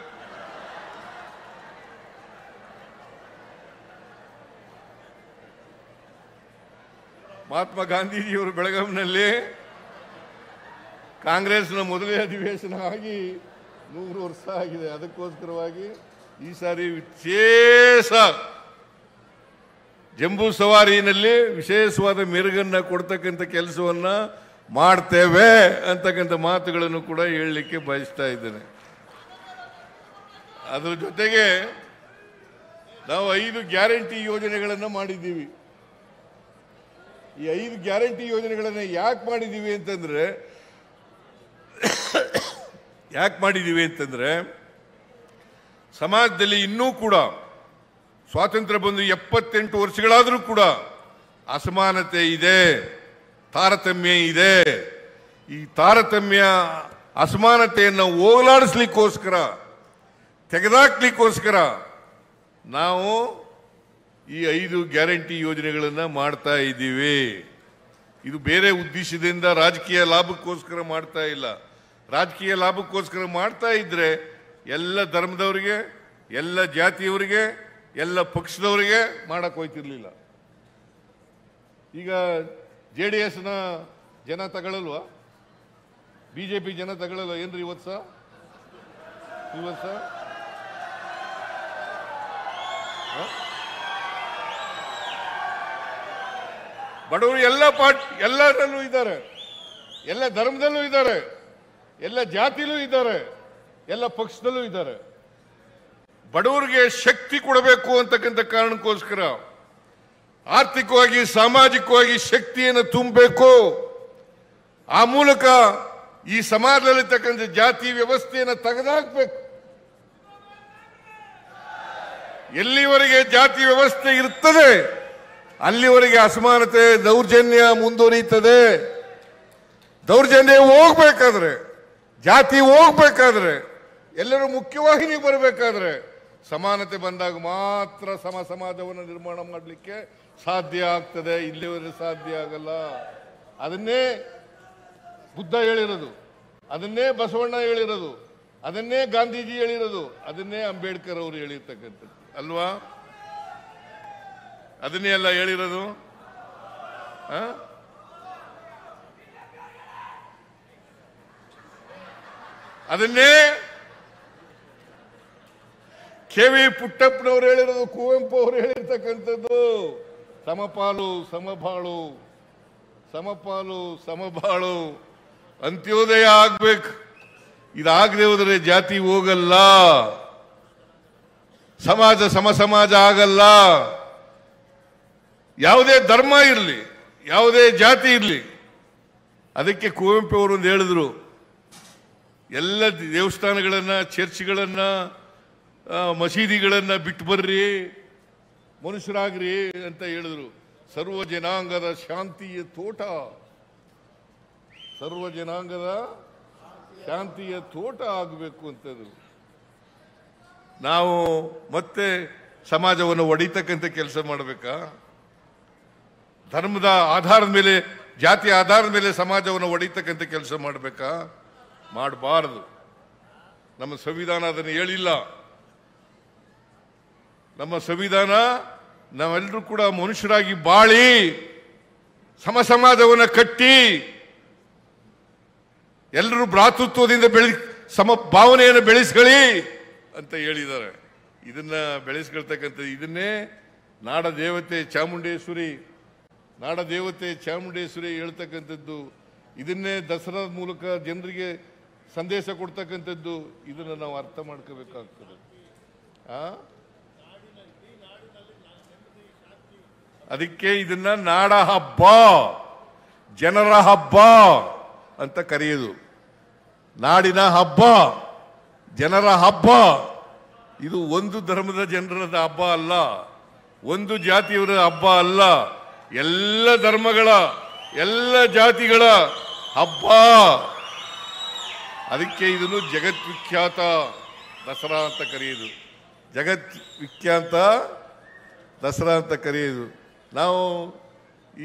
ಮಹಾತ್ಮ ಗಾಂಧೀಜಿಯವರು ಬೆಳಗಾಂನಲ್ಲಿ ಕಾಂಗ್ರೆಸ್ನ ಮೊದಲೇ ಅಧಿವೇಶನ ಆಗಿ 100 ವರ್ಷ ಆಗಿದೆ. ಅದಕ್ಕೋಸ್ಕರವಾಗಿ ಈ ಸಾರಿ ವಿಶೇಷ ಜಂಬೂ ಸವಾರಿನಲ್ಲಿ ವಿಶೇಷವಾದ ಮೆರುಗನ್ನ ಕೊಡ್ತಕ್ಕಂಥ ಕೆಲಸವನ್ನ ಮಾಡ್ತೇವೆ ಅಂತಕ್ಕಂಥ ಮಾತುಗಳನ್ನು ಕೂಡ ಹೇಳಲಿಕ್ಕೆ ಬಯಸ್ತಾ ಇದ್ದೇನೆ. ಅದರ ಜೊತೆಗೆ ನಾವು 5 ಗ್ಯಾರಂಟಿ ಯೋಜನೆಗಳನ್ನು ಮಾಡಿದ್ದೀವಿ. ಈ 5 ಗ್ಯಾರಂಟಿ ಯೋಜನೆಗಳನ್ನು ಯಾಕೆ ಮಾಡಿದ್ದೀವಿ ಅಂತಂದ್ರೆ ಸಮಾಜದಲ್ಲಿ ಇನ್ನೂ ಕೂಡ ಸ್ವಾತಂತ್ರ್ಯ ಬಂದು 78 ವರ್ಷಗಳಾದರೂ ಕೂಡ ಅಸಮಾನತೆ ಇದೆ, ತಾರತಮ್ಯ ಇದೆ. ಈ ತಾರತಮ್ಯ ಅಸಮಾನತೆಯನ್ನು ಹೋಗಲಾಡಿಸ್ಲಿಕ್ಕೋಸ್ಕರ, ತೆಗೆದಾಕ್ಲಿಕ್ಕೋಸ್ಕರ ನಾವು ಈ 5 ಗ್ಯಾರಂಟಿ ಯೋಜನೆಗಳನ್ನು ಮಾಡ್ತಾ ಇದ್ದೀವಿ. ಇದು ಬೇರೆ ಉದ್ದೇಶದಿಂದ ರಾಜಕೀಯ ಲಾಭಕ್ಕೋಸ್ಕರ ಮಾಡ್ತಾ ಇಲ್ಲ. ರಾಜಕೀಯ ಲಾಭಕ್ಕೋಸ್ಕರ ಮಾಡ್ತಾ ಇದ್ರೆ ಎಲ್ಲ ಧರ್ಮದವರಿಗೆ, ಎಲ್ಲ ಜಾತಿಯವರಿಗೆ ಎಲ್ಲ ಪಕ್ಷದವರಿಗೆ ಮಾಡಕ್ಕೆ ಹೋಯ್ತಿರ್ಲಿಲ್ಲ. ಈಗ JDSನ ಜನ ತಗೊಳ್ಳಲ್ವಾ? ಬಿಜೆಪಿ ಜನ ತಗೊಳ್ಳಲ್ವ? ಏನ್ರಿ ಇವತ್ತು ಬಡವರು ಎಲ್ಲರಲ್ಲೂ ಇದ್ದಾರೆ, ಎಲ್ಲ ಧರ್ಮದಲ್ಲೂ ಇದ್ದಾರೆ, ಎಲ್ಲ ಜಾತಿಲೂ ಇದ್ದಾರೆ, ಎಲ್ಲ ಪಕ್ಷದಲ್ಲೂ ಇದ್ದಾರೆ. ಬಡವರಿಗೆ ಶಕ್ತಿ ಕೊಡಬೇಕು ಅಂತಕ್ಕಂಥ ಕಾರಣಕ್ಕೋಸ್ಕರ ಆರ್ಥಿಕವಾಗಿ ಸಾಮಾಜಿಕವಾಗಿ ಶಕ್ತಿಯನ್ನು ತುಂಬಬೇಕು. ಆ ಮೂಲಕ ಈ ಸಮಾಜದಲ್ಲಿರ್ತಕ್ಕಂಥ ಜಾತಿ ವ್ಯವಸ್ಥೆಯನ್ನು ತೆಗೆದುಹಾಕಬೇಕು. ಎಲ್ಲಿವರೆಗೆ ಜಾತಿ ವ್ಯವಸ್ಥೆ ಇರ್ತದೆ ಅಲ್ಲಿವರೆಗೆ ಅಸಮಾನತೆ, ದೌರ್ಜನ್ಯ ಮುಂದುವರಿಯುತ್ತದೆ. ದೌರ್ಜನ್ಯ ಹೋಗ್ಬೇಕಾದ್ರೆ, ಜಾತಿ ಹೋಗ್ಬೇಕಾದ್ರೆ, ಎಲ್ಲರೂ ಮುಖ್ಯವಾಹಿನಿಗೆ ಬರಬೇಕಾದ್ರೆ ಸಮಾನತೆ ಬಂದಾಗ ಮಾತ್ರ ಸಮಾಜವನ್ನು ನಿರ್ಮಾಣ ಮಾಡಲಿಕ್ಕೆ ಸಾಧ್ಯ ಆಗ್ತದೆ. ಇಲ್ಲಿವರೆಗೆ ಸಾಧ್ಯ ಆಗಲ್ಲ. ಅದನ್ನೇ ಬುದ್ಧ ಹೇಳಿರೋದು, ಅದನ್ನೇ ಬಸವಣ್ಣ ಹೇಳಿರೋದು, ಅದನ್ನೇ ಗಾಂಧೀಜಿ ಹೇಳಿರೋದು, ಅದನ್ನೇ ಅಂಬೇಡ್ಕರ್ ಅವರು ಹೇಳಿರ್ತಕ್ಕಂಥದ್ದು ಅಲ್ವಾ? ಅದನ್ನೇ ಎಲ್ಲ ಹೇಳಿರೋದು. ಅದನ್ನೇ KV ಪುಟ್ಟಪ್ಪನವರು ಹೇಳಿರೋದು, ಕುವೆಂಪು ಅವರು ಹೇಳಿರ್ತಕ್ಕಂಥದ್ದು. ಸಮಪಾಲು ಸಮಬಾಳು, ಸಮಪಾಲು ಸಮಬಾಳು, ಅಂತ್ಯೋದಯ ಆಗ್ಬೇಕು. ಇದಾಗದೆ ಹೋದರೆ ಜಾತಿ ಹೋಗಲ್ಲ, ಸಮಾಜ ಸಮಾಜ ಆಗಲ್ಲ. ಯಾವುದೇ ಧರ್ಮ ಇರಲಿ, ಯಾವುದೇ ಜಾತಿ ಇರಲಿ. ಅದಕ್ಕೆ ಕುವೆಂಪು ಅವರು ಒಂದು ಹೇಳಿದ್ರು, ಎಲ್ಲ ದೇವಸ್ಥಾನಗಳನ್ನ, ಚರ್ಚ್ಗಳನ್ನ, ಮಸೀದಿಗಳನ್ನ ಬಿಟ್ಟು ಬರ್ರಿ, ಮನುಷ್ಯರಾಗ್ರಿ ಅಂತ ಹೇಳಿದ್ರು. ಸರ್ವ ಜನಾಂಗದ ಶಾಂತಿಯ ತೋಟ, ಸರ್ವ ಜನಾಂಗದ ಶಾಂತಿಯ ತೋಟ ಆಗಬೇಕು ಅಂತಂದ್ರು. ನಾವು ಮತ್ತೆ ಸಮಾಜವನ್ನು ಒಡಿತಕ್ಕಂಥ ಕೆಲಸ ಮಾಡಬೇಕಾ? ಧರ್ಮದ ಆಧಾರದ ಮೇಲೆ, ಜಾತಿಯ ಆಧಾರದ ಮೇಲೆ ಸಮಾಜವನ್ನು ಒಡಿತಕ್ಕಂಥ ಕೆಲಸ ಮಾಡಬೇಕಾ? ಮಾಡಬಾರದು. ನಮ್ಮ ಸಂವಿಧಾನ ಅದನ್ನು ಹೇಳಿಲ್ಲ. ನಮ್ಮ ಸಂವಿಧಾನ ನಾವೆಲ್ಲರೂ ಕೂಡ ಮನುಷ್ಯರಾಗಿ ಬಾಳಿ ಸಮಾಜವನ್ನು ಕಟ್ಟಿ ಎಲ್ಲರೂ ಭ್ರಾತೃತ್ವದಿಂದ ಭಾವನೆಯನ್ನು ಬೆಳೆಸ್ಕೊಳ್ಳಿ ಅಂತ ಹೇಳಿದ್ದಾರೆ. ಇದನ್ನ ಬೆಳೆಸ್ಕೊಳ್ತಕ್ಕಂಥ ಇದನ್ನೇ ನಾಡ ದೇವತೆ ಚಾಮುಂಡೇಶ್ವರಿ ಹೇಳ್ತಕ್ಕಂಥದ್ದು. ಇದನ್ನೇ ದಸರಾ ಮೂಲಕ ಜನರಿಗೆ ಸಂದೇಶ ಕೊಡ್ತಕ್ಕಂಥದ್ದು. ಇದನ್ನು ನಾವು ಅರ್ಥ ಮಾಡ್ಕೋಬೇಕಾಗ್ತದೆ. ಅದಕ್ಕೆ ಇದನ್ನ ನಾಡ ಹಬ್ಬ, ಜನರ ಹಬ್ಬ ಅಂತ ಕರೆಯೋದು. ನಾಡಿನ ಹಬ್ಬ, ಜನರ ಹಬ್ಬ. ಇದು ಒಂದು ಧರ್ಮದ ಜನರ ಹಬ್ಬ ಅಲ್ಲ, ಒಂದು ಜಾತಿಯವರ ಹಬ್ಬ ಅಲ್ಲ, ಎಲ್ಲ ಧರ್ಮಗಳ, ಎಲ್ಲ ಜಾತಿಗಳ ಹಬ್ಬ. ಅದಕ್ಕೆ ಇದನ್ನು ಜಗದ್ವಿಖ್ಯಾತ ದಸರಾ ಅಂತ ಕರೆಯೋದು. ಜಗದ್ವಿಖ್ಯಾತ ದಸರಾ ಅಂತ ಕರೆಯೋದು. ನಾವು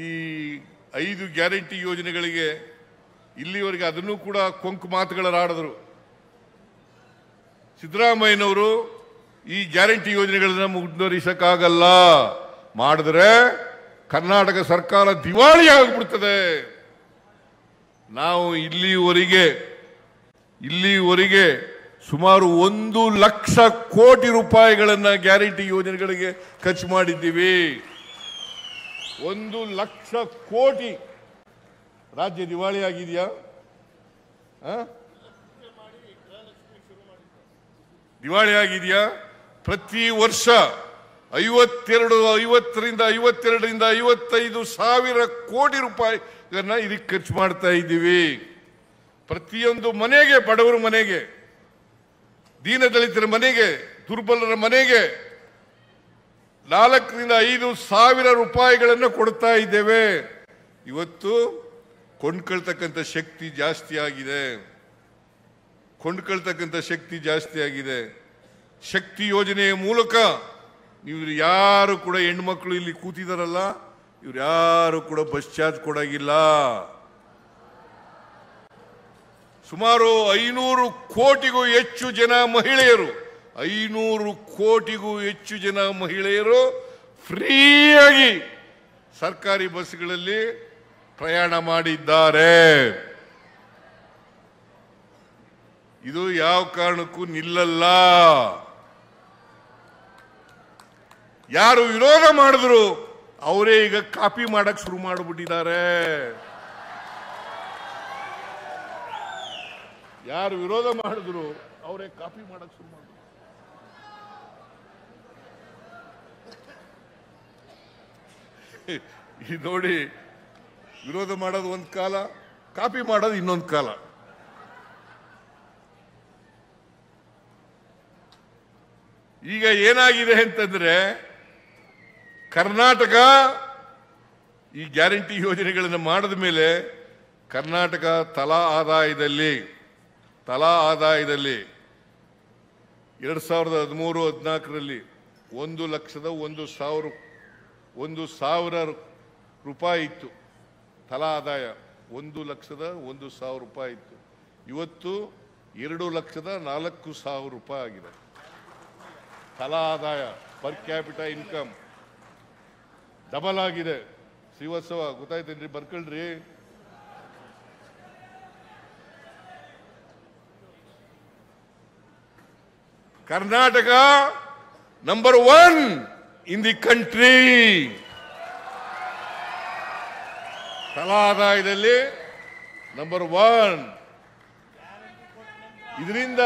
ಈ 5 ಗ್ಯಾರಂಟಿ ಯೋಜನೆಗಳಿಗೆ ಇಲ್ಲಿವರೆಗೆ ಅದನ್ನು ಕೂಡ ಕೊಂಕು ಮಾತುಗಳಾಡಿದ್ರು. ಸಿದ್ದರಾಮಯ್ಯನವರು ಈ ಗ್ಯಾರಂಟಿ ಯೋಜನೆಗಳನ್ನ ಮುಂದುವರಿಸಕ್ಕಾಗಲ್ಲ, ಮಾಡಿದ್ರೆ ಕರ್ನಾಟಕ ಸರ್ಕಾರ ದಿವಾಳಿ ಆಗಿಬಿಡ್ತದೆ. ನಾವು ಇಲ್ಲಿವರೆಗೆ ಸುಮಾರು 1 ಲಕ್ಷ ಕೋಟಿ ರೂಪಾಯಿಗಳನ್ನ ಗ್ಯಾರಂಟಿ ಯೋಜನೆಗಳಿಗೆ ಖರ್ಚು ಮಾಡಿದ್ದೀವಿ. 1 ಲಕ್ಷ ಕೋಟಿ. ರಾಜ್ಯ ದಿವಾಳಿ ಆಗಿದೆಯಾ? ದಿವಾಳಿ ಆಗಿದೆಯಾ? ಪ್ರತಿ ವರ್ಷ 52ರಿಂದ 55 ಸಾವಿರ ಕೋಟಿ ರೂಪಾಯಿಗಳನ್ನ ಇದಕ್ಕೆ ಖರ್ಚು ಮಾಡ್ತಾ ಇದ್ದೀವಿ. ಪ್ರತಿಯೊಂದು ಮನೆಗೆ, ಬಡವರ ಮನೆಗೆ, ದೀನದಲಿತರ ಮನೆಗೆ, ದುರ್ಬಲರ ಮನೆಗೆ 4ರಿಂದ 5 ಸಾವಿರ ರೂಪಾಯಿಗಳನ್ನು ಕೊಡ್ತಾ ಇದ್ದೇವೆ. ಇವತ್ತು ಕೊಂಡ್ಕೊಳ್ತಕ್ಕಂಥ ಶಕ್ತಿ ಜಾಸ್ತಿ ಆಗಿದೆ. ಶಕ್ತಿ ಯೋಜನೆಯ ಮೂಲಕ ಇವ್ರು ಯಾರು ಕೂಡ, ಹೆಣ್ಮಕ್ಳು ಇಲ್ಲಿ ಕೂತಿದಾರಲ್ಲ, ಇವ್ರು ಯಾರು ಕೂಡ ಬಸ್ ಚಾರ್ಜ್ ಕೊಡಾಗಿಲ್ಲ. ಸುಮಾರು 500 ಕೋಟಿಗೂ ಹೆಚ್ಚು ಜನ ಮಹಿಳೆಯರು 500 ಕೋಟಿಗೂ ಹೆಚ್ಚು ಜನ ಮಹಿಳೆಯರು ಫ್ರೀಯಾಗಿ ಸರ್ಕಾರಿ ಬಸ್ಗಳಲ್ಲಿ ಪ್ರಯಾಣ ಮಾಡಿದ್ದಾರೆ. ಇದು ಯಾವ ಕಾರಣಕ್ಕೂ ನಿಲ್ಲಲ್ಲ. ಯಾರು ವಿರೋಧ ಮಾಡಿದ್ರು ಅವರೇ ಈಗ ಕಾಪಿ ಮಾಡಕ್ ಶುರು ಮಾಡಿಬಿಟ್ಟಿದ್ದಾರೆ. ಯಾರು ವಿರೋಧ ಮಾಡಿದ್ರು ಅವರೇ ಕಾಪಿ ಮಾಡಕ್ ಶುರು ಮಾಡಿದ್ರು. ಈ ನೋಡಿ, ವಿರೋಧ ಮಾಡೋದು ಒಂದು ಕಾಲ, ಕಾಪಿ ಮಾಡೋದು ಇನ್ನೊಂದು ಕಾಲ. ಈಗ ಏನಾಗಿದೆ ಅಂತಂದ್ರೆ, ಕರ್ನಾಟಕ ಈ ಗ್ಯಾರಂಟಿ ಯೋಜನೆಗಳನ್ನು ಮಾಡಿದ ಮೇಲೆ ಕರ್ನಾಟಕ ತಲಾ ಆದಾಯದಲ್ಲಿ 2013-14ರಲ್ಲಿ 1,01,000 ರೂಪಾಯಿ ಇತ್ತು ತಲಾ ಆದಾಯ. 1,01,000 ರೂಪಾಯಿ ಇತ್ತು. ಇವತ್ತು 2,04,000 ರೂಪಾಯಿ ಆಗಿದೆ ತಲಾ ಆದಾಯ. ಪರ್ ಕ್ಯಾಪಿಟಲ್ ಇನ್ಕಮ್ ಡಬಲ್ ಆಗಿದೆ. ಶ್ರೀವತ್ಸವ ಗೊತ್ತಾಯ್ತೇನ್ರಿ? ಬರ್ಕೊಳ್ರಿ. Karnataka number 1 in the country. ತಲಾ ಆದಾಯದಲ್ಲಿ ನಂಬರ್ 1. ಇದರಿಂದ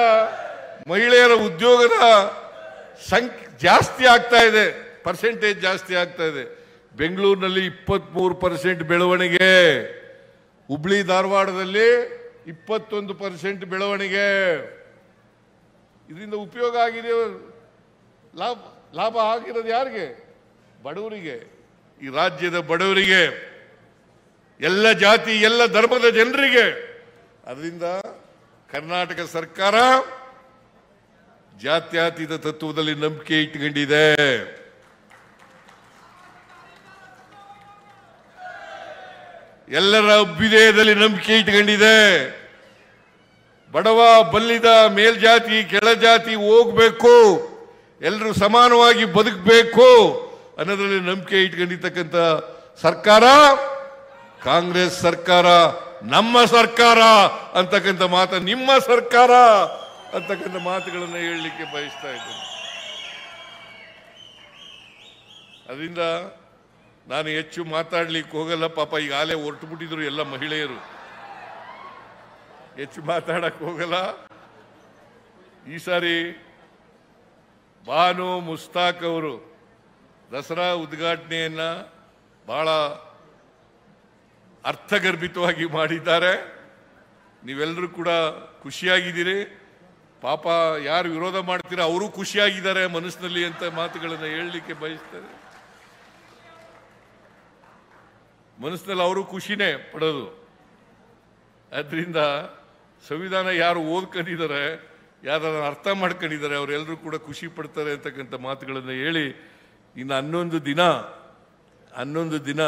ಮಹಿಳೆಯರ ಉದ್ಯೋಗದ ಸಂಖ್ಯೆ ಜಾಸ್ತಿ ಆಗ್ತಾ ಇದೆ, ಪರ್ಸೆಂಟೇಜ್ ಜಾಸ್ತಿ ಆಗ್ತಾ ಇದೆ. ಬೆಂಗಳೂರಿನಲ್ಲಿ 23% ಬೆಳವಣಿಗೆ, ಹುಬ್ಳಿ ಧಾರವಾಡದಲ್ಲಿ 21% ಬೆಳವಣಿಗೆ. ಇದರಿಂದ ಉಪಯೋಗ ಆಗಿದೆ, ಲಾಭ ಆಗಿರೋದು ಯಾರಿಗೆ? ಬಡವರಿಗೆ. ಈ ರಾಜ್ಯದ ಬಡವರಿಗೆ, ಎಲ್ಲ ಜಾತಿ ಎಲ್ಲ ಧರ್ಮದ ಜನರಿಗೆ. ಅದರಿಂದ ಕರ್ನಾಟಕ ಸರ್ಕಾರ ಜಾತ್ಯತೀತ ತತ್ವದಲ್ಲಿ ನಂಬಿಕೆ ಇಟ್ಕೊಂಡಿದೆ. ಎಲ್ಲರ ಅಭ್ಯುದಯದಲ್ಲಿ ನಂಬಿಕೆ ಇಟ್ಕೊಂಡಿದೆ. ಬಡವ ಬಲ್ಲಿದ ಮೇಲ್ಜಾತಿ ಕೆಳಜಾತಿ ಹೋಗ್ಬೇಕು, ಎಲ್ಲರೂ ಸಮಾನವಾಗಿ ಬದುಕಬೇಕು ಅನ್ನೋದ್ರಲ್ಲಿ ನಂಬಿಕೆ ಇಟ್ಕೊಂಡಿರ್ತಕ್ಕಂಥ ಸರ್ಕಾರ ಕಾಂಗ್ರೆಸ್ ಸರ್ಕಾರ. ನಮ್ಮ ಸರ್ಕಾರ ಅಂತಕ್ಕಂಥ ಮಾತು, ನಿಮ್ಮ ಸರ್ಕಾರ ಅಂತಕ್ಕಂಥ ಮಾತುಗಳನ್ನು ಹೇಳಲಿಕ್ಕೆ ಬಯಸ್ತಾ ಇದ್ದೇನೆ. ಅದರಿಂದ ನಾನು ಹೆಚ್ಚು ಮಾತಾಡ್ಲಿಕ್ಕೆ ಹೋಗಲ್ಲ. ಪಾಪ ಈಗಾಗಲೇ ಹೊರಟು ಬಿಟ್ಟಿದ್ರು ಎಲ್ಲ ಮಹಿಳೆಯರು, ಹೆಚ್ಚು ಮಾತಾಡಕ್ ಹೋಗಲ್ಲ. ಈ ಸಾರಿ ಬಾನು ಮುಸ್ತಾಕ್ ಅವರು ದಸರಾ ಉದ್ಘಾಟನೆಯನ್ನ ಬಹಳ ಅರ್ಥಗರ್ಭಿತವಾಗಿ ಮಾಡಿದ್ದಾರೆ. ನೀವೆಲ್ಲರೂ ಕೂಡ ಖುಷಿಯಾಗಿದ್ದೀರಿ. ಪಾಪ ಯಾರು ವಿರೋಧ ಮಾಡ್ತೀರಾ ಅವರು ಖುಷಿಯಾಗಿದ್ದಾರೆ ಮನಸ್ಸಿನಲ್ಲಿ ಅಂತ ಮಾತುಗಳನ್ನು ಹೇಳಲಿಕ್ಕೆ ಬಯಸ್ತಾರೆ. ಮನಸ್ಸಿನಲ್ಲಿ ಅವರು ಖುಷಿನೇ ಪಡೋದು. ಅದರಿಂದ ಸಂವಿಧಾನ ಯಾರು ಓದ್ಕೊಂಡಿದ್ದಾರೆ, ಯಾರು ಅರ್ಥ ಮಾಡ್ಕೊಂಡಿದ್ದಾರೆ, ಅವರೆಲ್ಲರೂ ಕೂಡ ಖುಷಿ ಪಡ್ತಾರೆ ಅಂತಕ್ಕಂಥ ಮಾತುಗಳನ್ನು ಹೇಳಿ, ಇನ್ನು 11 ದಿನ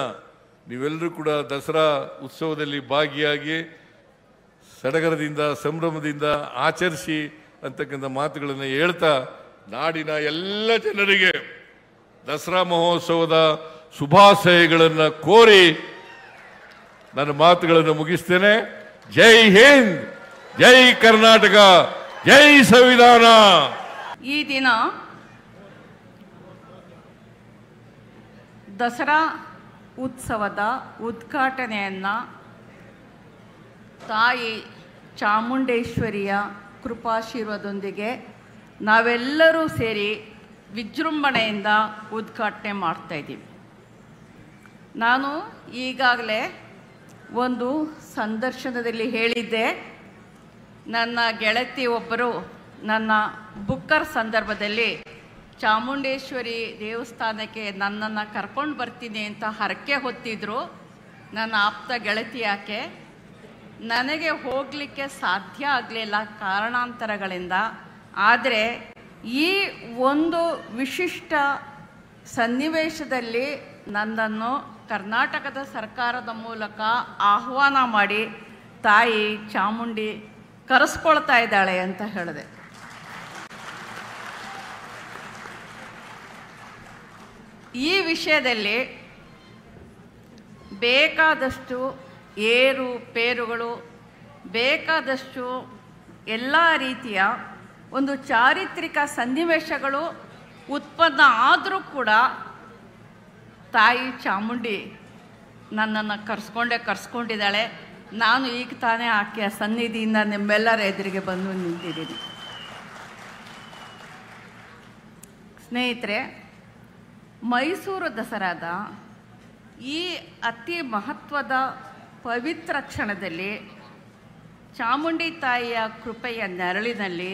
ನೀವೆಲ್ಲರೂ ಕೂಡ ದಸರಾ ಉತ್ಸವದಲ್ಲಿ ಭಾಗಿಯಾಗಿ ಸಡಗರದಿಂದ ಸಂಭ್ರಮದಿಂದ ಆಚರಿಸಿ ಅಂತಕ್ಕಂಥ ಮಾತುಗಳನ್ನು ಹೇಳ್ತಾ, ನಾಡಿನ ಎಲ್ಲ ಜನರಿಗೆ ದಸರಾ ಮಹೋತ್ಸವದ ಶುಭಾಶಯಗಳನ್ನು ಕೋರಿ ನನ್ನ ಮಾತುಗಳನ್ನು ಮುಗಿಸ್ತೇನೆ. ಜೈ ಹಿಂದ್, ಜೈ ಕರ್ನಾಟಕ, ಜೈ ಸಂವಿಧಾನ. ಈ ದಿನ ದಸರಾ ಉತ್ಸವದ ಉದ್ಘಾಟನೆಯನ್ನು ತಾಯಿ ಚಾಮುಂಡೇಶ್ವರಿಯ ಕೃಪಾಶೀರ್ವಾದದೊಂದಿಗೆ ನಾವೆಲ್ಲರೂ ಸೇರಿ ವಿಜೃಂಭಣೆಯಿಂದ ಉದ್ಘಾಟನೆ ಮಾಡ್ತಾಯಿದ್ದೀವಿ. ನಾನು ಈಗಾಗಲೇ ಒಂದು ಸಂದರ್ಶನದಲ್ಲಿ ಹೇಳಿದ್ದೆ, ನನ್ನ ಗೆಳತಿ ಒಬ್ಬರು ನನ್ನ ಬುಕ್ಕರ್ ಸಂದರ್ಭದಲ್ಲಿ ಚಾಮುಂಡೇಶ್ವರಿ ದೇವಸ್ಥಾನಕ್ಕೆ ನನ್ನನ್ನು ಕರ್ಕೊಂಡು ಬರ್ತೀನಿ ಅಂತ ಹರಕೆ ಹೊತ್ತಿದ್ರು. ನನ್ನ ಆಪ್ತ ಗೆಳತಿ ಯಾಕೆ, ನನಗೆ ಹೋಗಲಿಕ್ಕೆ ಸಾಧ್ಯ ಆಗಲಿಲ್ಲ ಕಾರಣಾಂತರಗಳಿಂದ. ಆದರೆ ಈ ಒಂದು ವಿಶಿಷ್ಟ ಸನ್ನಿವೇಶದಲ್ಲಿ ನನ್ನನ್ನು ಕರ್ನಾಟಕದ ಸರ್ಕಾರದ ಮೂಲಕ ಆಹ್ವಾನ ಮಾಡಿ ತಾಯಿ ಚಾಮುಂಡಿ ಕರೆಸ್ಕೊಳ್ತಾ ಇದ್ದಾಳೆ ಅಂತ ಹೇಳಿದೆ. ಈ ವಿಷಯದಲ್ಲಿ ಬೇಕಾದಷ್ಟು ಏರುಪೇರುಗಳು, ಬೇಕಾದಷ್ಟು ಎಲ್ಲ ರೀತಿಯ ಒಂದು ಚಾರಿತ್ರಿಕ ಸನ್ನಿವೇಶಗಳು ಉತ್ಪನ್ನ ಆದರೂ ಕೂಡ ತಾಯಿ ಚಾಮುಂಡಿ ನನ್ನನ್ನು ಕರ್ಸ್ಕೊಂಡಿದ್ದಾಳೆ. ನಾನು ಈಗ ತಾನೇ ಆಕೆಯ ಸನ್ನಿಧಿಯಿಂದ ನಿಮ್ಮೆಲ್ಲರ ಎದುರಿಗೆ ಬಂದು ನಿಂತಿದ್ದೀನಿ. ಸ್ನೇಹಿತರೆ, ಮೈಸೂರು ದಸರಾದ ಈ ಅತಿ ಮಹತ್ವದ ಪವಿತ್ರ ಕ್ಷಣದಲ್ಲಿ ಚಾಮುಂಡಿ ತಾಯಿಯ ಕೃಪೆಯ ನೆರಳಿನಲ್ಲಿ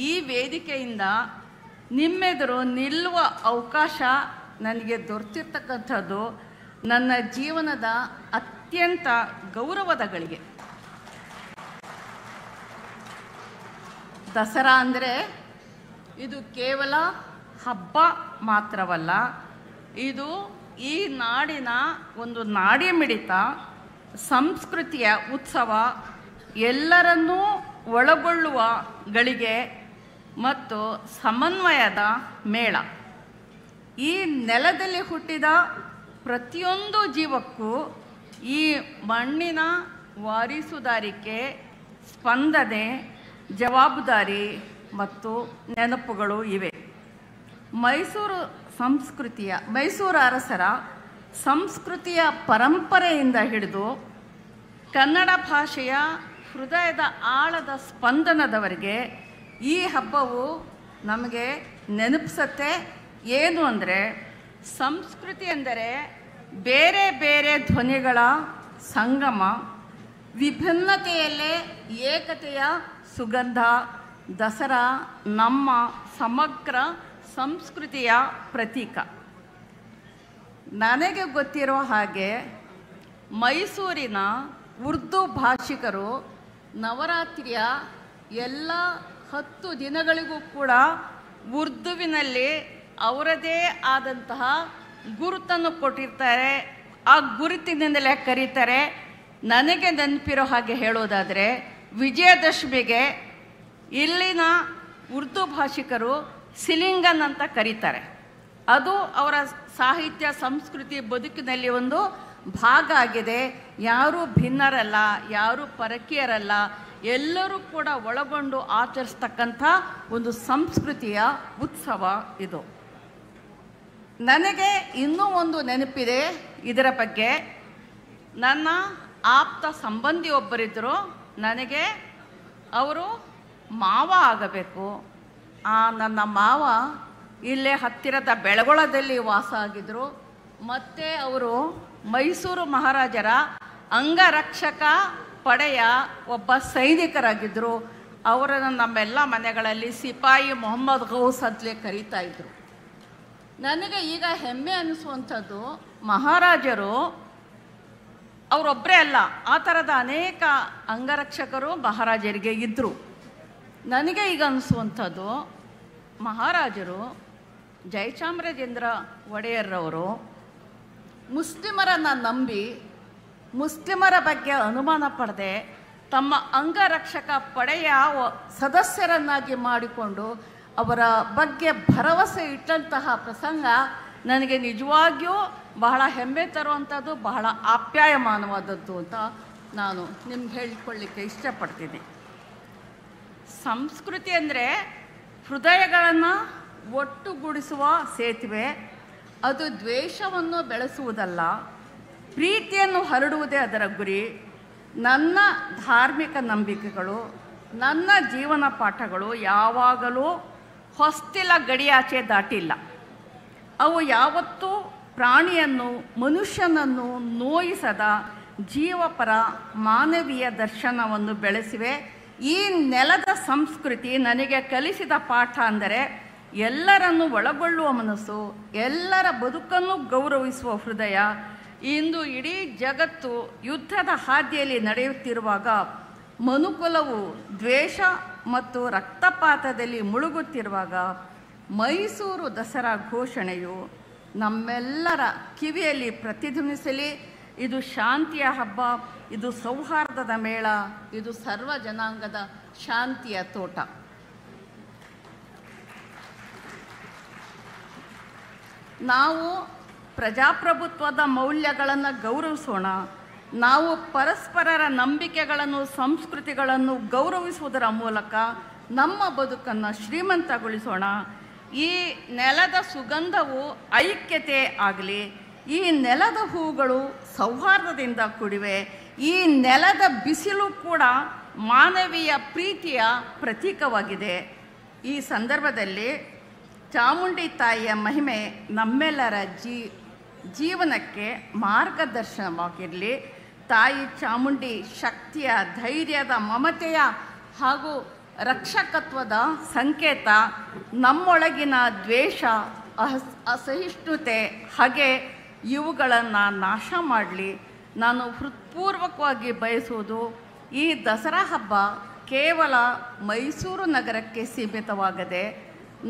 ಈ ವೇದಿಕೆಯಿಂದ ನಿಮ್ಮೆದುರು ನಿಲ್ಲುವ ಅವಕಾಶ ನನಗೆ ದೊರೆತಿರ್ತಕ್ಕಂಥದ್ದು ನನ್ನ ಜೀವನದ ಅತ್ಯಂತ ಗೌರವದ ಗಳಿಗೆ. ದಸರಾ ಅಂದರೆ ಇದು ಕೇವಲ ಹಬ್ಬ ಮಾತ್ರವಲ್ಲ, ಇದು ಈ ನಾಡಿನ ಒಂದು ನಾಡಿ ಮಿಡಿತ, ಸಂಸ್ಕೃತಿಯ ಉತ್ಸವ, ಎಲ್ಲರನ್ನೂ ಒಳಗೊಳ್ಳುವ ಗಳಿಗೆ ಮತ್ತು ಸಮನ್ವಯದ ಮೇಳ. ಈ ನೆಲದಲ್ಲಿ ಹುಟ್ಟಿದ ಪ್ರತಿಯೊಂದು ಜೀವಕ್ಕೂ ಈ ಮಣ್ಣಿನ ವಾರಿಸುದಾರಿಕೆ, ಸ್ಪಂದನೆ, ಜವಾಬ್ದಾರಿ ಮತ್ತು ನೆನಪುಗಳು ಇವೆ. ಮೈಸೂರು ಅರಸರ ಸಂಸ್ಕೃತಿಯ ಪರಂಪರೆಯಿಂದ ಹಿಡಿದು ಕನ್ನಡ ಭಾಷೆಯ ಹೃದಯದ ಆಳದ ಸ್ಪಂದನದವರೆಗೆ ಈ ಹಬ್ಬವು ನಮಗೆ ನೆನಪಿಸುತ್ತೆ. ಏನು ಅಂದರೆ, ಸಂಸ್ಕೃತಿ ಎಂದರೆ ಬೇರೆ ಬೇರೆ ಧ್ವನಿಗಳ ಸಂಗಮ, ವಿಭಿನ್ನತೆಯಲ್ಲೇ ಏಕತೆಯ ಸುಗಂಧ. ದಸರಾ ನಮ್ಮ ಸಮಗ್ರ ಸಂಸ್ಕೃತಿಯ ಪ್ರತೀಕ. ನನಗೆ ಗೊತ್ತಿರೋ ಹಾಗೆ ಮೈಸೂರಿನ ಉರ್ದು ಭಾಷಿಕರು ನವರಾತ್ರಿಯ ಎಲ್ಲ 10 ದಿನಗಳಿಗೂ ಕೂಡ ಉರ್ದುವಿನಲ್ಲಿ ಅವರದೇ ಆದಂತಹ ಗುರುತನ್ನು ಕೊಟ್ಟಿರ್ತಾರೆ. ಆ ಗುರುತಿನಿಂದಲೇ ಕರೀತಾರೆ. ನನಗೆ ನೆನಪಿರೋ ಹಾಗೆ ಹೇಳೋದಾದರೆ, ವಿಜಯದಶಮಿಗೆ ಇಲ್ಲಿನ ಉರ್ದು ಭಾಷಿಕರು ಸಿಲಿಂಗನ್ ಅಂತ ಕರೀತಾರೆ. ಅದು ಅವರ ಸಾಹಿತ್ಯ, ಸಂಸ್ಕೃತಿ, ಬದುಕಿನಲ್ಲಿ ಒಂದು ಭಾಗ ಆಗಿದೆ. ಯಾರೂ ಭಿನ್ನರಲ್ಲ, ಯಾರೂ ಪರಕೀಯರಲ್ಲ, ಎಲ್ಲರೂ ಕೂಡ ಒಳಗೊಂಡು ಆಚರಿಸ್ತಕ್ಕಂಥ ಒಂದು ಸಂಸ್ಕೃತಿಯ ಉತ್ಸವ ಇದು. ನನಗೆ ಇನ್ನೂ ಒಂದು ನೆನಪಿದೆ ಇದರ ಬಗ್ಗೆ. ನನ್ನ ಆಪ್ತ ಸಂಬಂಧಿ ಒಬ್ಬರಿದ್ದರು. ನನಗೆ ಅವರು ಮಾವ ಆಗಬೇಕು. ನನ್ನ ಮಾವ ಇಲ್ಲೇ ಹತ್ತಿರದ ಬೆಳಗೊಳದಲ್ಲಿ ವಾಸ ಆಗಿದ್ದರು. ಮತ್ತು ಅವರು ಮೈಸೂರು ಮಹಾರಾಜರ ಅಂಗರಕ್ಷಕ ಪಡೆಯ ಒಬ್ಬ ಸೈನಿಕರಾಗಿದ್ದರು. ಅವರನ್ನು ನಮ್ಮೆಲ್ಲ ಮನೆಗಳಲ್ಲಿ ಸಿಪಾಯಿ ಮೊಹಮ್ಮದ್ ಗೌಸ್ ಅಂತಲೇ ಕರೀತಾ ಇದ್ರು. ನನಗೆ ಈಗ ಹೆಮ್ಮೆ ಅನಿಸುವಂಥದ್ದು, ಮಹಾರಾಜರು ಅವರೊಬ್ಬರೇ ಅಲ್ಲ, ಆ ಥರದ ಅನೇಕ ಅಂಗರಕ್ಷಕರು ಮಹಾರಾಜರಿಗೆ ಇದ್ದರು. ನನಗೆ ಈಗ ಅನಿಸುವಂಥದ್ದು, ಮಹಾರಾಜರು ಜಯಚಾಮರಾಜೇಂದ್ರ ಒಡೆಯರ್ರವರು ಮುಸ್ಲಿಮರನ್ನು ನಂಬಿ, ಮುಸ್ಲಿಮರ ಬಗ್ಗೆ ಅನುಮಾನ ಪಡದೆ, ತಮ್ಮ ಅಂಗರಕ್ಷಕ ಪಡೆಯ ಸದಸ್ಯರನ್ನಾಗಿ ಮಾಡಿಕೊಂಡು ಅವರ ಬಗ್ಗೆ ಭರವಸೆ ಇಟ್ಟಂತಹ ಪ್ರಸಂಗ ನನಗೆ ನಿಜವಾಗಿಯೂ ಬಹಳ ಹೆಮ್ಮೆ ತರುವಂಥದ್ದು, ಬಹಳ ಆಪ್ಯಾಯಮಾನವಾದದ್ದು ಅಂತ ನಾನು ನಿಮ್ಗೆ ಹೇಳಿಕೊಳ್ಳಿಕ್ಕೆ ಇಷ್ಟಪಡ್ತೀನಿ. ಸಂಸ್ಕೃತಿ ಅಂದರೆ ಹೃದಯಗಳನ್ನು ಒಟ್ಟುಗೂಡಿಸುವ ಸೇತುವೆ. ಅದು ದ್ವೇಷವನ್ನು ಬೆಳೆಸುವುದಲ್ಲ, ಪ್ರೀತಿಯನ್ನು ಹರಡುವುದೇ ಅದರ ಗುರಿ. ನನ್ನ ಧಾರ್ಮಿಕ ನಂಬಿಕೆಗಳು, ನನ್ನ ಜೀವನ ಪಾಠಗಳು ಯಾವಾಗಲೂ ಹೊಸ್ತಿಲ ಗಡಿಯಾಚೆ ದಾಟಿಲ್ಲ. ಅವು ಯಾವತ್ತೂ ಪ್ರಾಣಿಯನ್ನು, ಮನುಷ್ಯನನ್ನು ನೋಯಿಸದ ಜೀವಪರ ಮಾನವೀಯ ದರ್ಶನವನ್ನು ಬೆಳೆಸಿವೆ. ಈ ನೆಲದ ಸಂಸ್ಕೃತಿ ನನಗೆ ಕಲಿಸಿದ ಪಾಠ ಅಂದರೆ, ಎಲ್ಲರನ್ನು ಒಳಗೊಳ್ಳುವ ಮನಸ್ಸು, ಎಲ್ಲರ ಬದುಕನ್ನು ಗೌರವಿಸುವ ಹೃದಯ. ಇಂದು ಇಡೀ ಜಗತ್ತು ಯುದ್ಧದ ಹಾದಿಯಲ್ಲಿ ನಡೆಯುತ್ತಿರುವಾಗ, ಮನುಕುಲವು ದ್ವೇಷ ಮತ್ತು ರಕ್ತಪಾತದಲ್ಲಿ ಮುಳುಗುತ್ತಿರುವಾಗ, ಮೈಸೂರು ದಸರಾ ಘೋಷಣೆಯು ನಮ್ಮೆಲ್ಲರ ಕಿವಿಯಲ್ಲಿ ಪ್ರತಿಧ್ವನಿಸಲಿ. ಇದು ಶಾಂತಿಯ ಹಬ್ಬ, ಇದು ಸೌಹಾರ್ದದ ಮೇಳ, ಇದು ಸರ್ವ ಜನಾಂಗದ ಶಾಂತಿಯ ತೋಟ. ನಾವು ಪ್ರಜಾಪ್ರಭುತ್ವದ ಮೌಲ್ಯಗಳನ್ನು ಗೌರವಿಸೋಣ. ನಾವು ಪರಸ್ಪರರ ನಂಬಿಕೆಗಳನ್ನು, ಸಂಸ್ಕೃತಿಗಳನ್ನು ಗೌರವಿಸುವುದರ ಮೂಲಕ ನಮ್ಮ ಬದುಕನ್ನು ಶ್ರೀಮಂತಗೊಳಿಸೋಣ. ಈ ನೆಲದ ಸುಗಂಧವು ಐಕ್ಯತೆ ಆಗಲಿ. ಈ ನೆಲದ ಹೂಗಳು ಸೌಹಾರ್ದದಿಂದ ಕೂಡಿವೆ. ಈ ನೆಲದ ಬಿಸಿಲು ಕೂಡ ಮಾನವೀಯ ಪ್ರೀತಿಯ ಪ್ರತೀಕವಾಗಿದೆ. ಈ ಸಂದರ್ಭದಲ್ಲಿ ಚಾಮುಂಡಿ ತಾಯಿಯ ಮಹಿಮೆ ನಮ್ಮೆಲ್ಲರ ಜೀವನಕ್ಕೆ ಮಾರ್ಗದರ್ಶನವಾಗಿರಲಿ. ತಾಯಿ ಚಾಮುಂಡಿ ಶಕ್ತಿಯ, ಧೈರ್ಯದ, ಮಮತೆಯ ಹಾಗೂ ರಕ್ಷಕತ್ವದ ಸಂಕೇತ. ನಮ್ಮೊಳಗಿನ ದ್ವೇಷ, ಅಸಹಿಷ್ಣುತೆ, ಹಾಗೆ ಇವುಗಳನ್ನು ನಾಶ ಮಾಡಲಿ. ನಾನು ಹೃತ್ಪೂರ್ವಕವಾಗಿ ಬಯಸುವುದು ಈ ದಸರಾ ಹಬ್ಬ ಕೇವಲ ಮೈಸೂರು ನಗರಕ್ಕೆ ಸೀಮಿತವಾಗದೆ,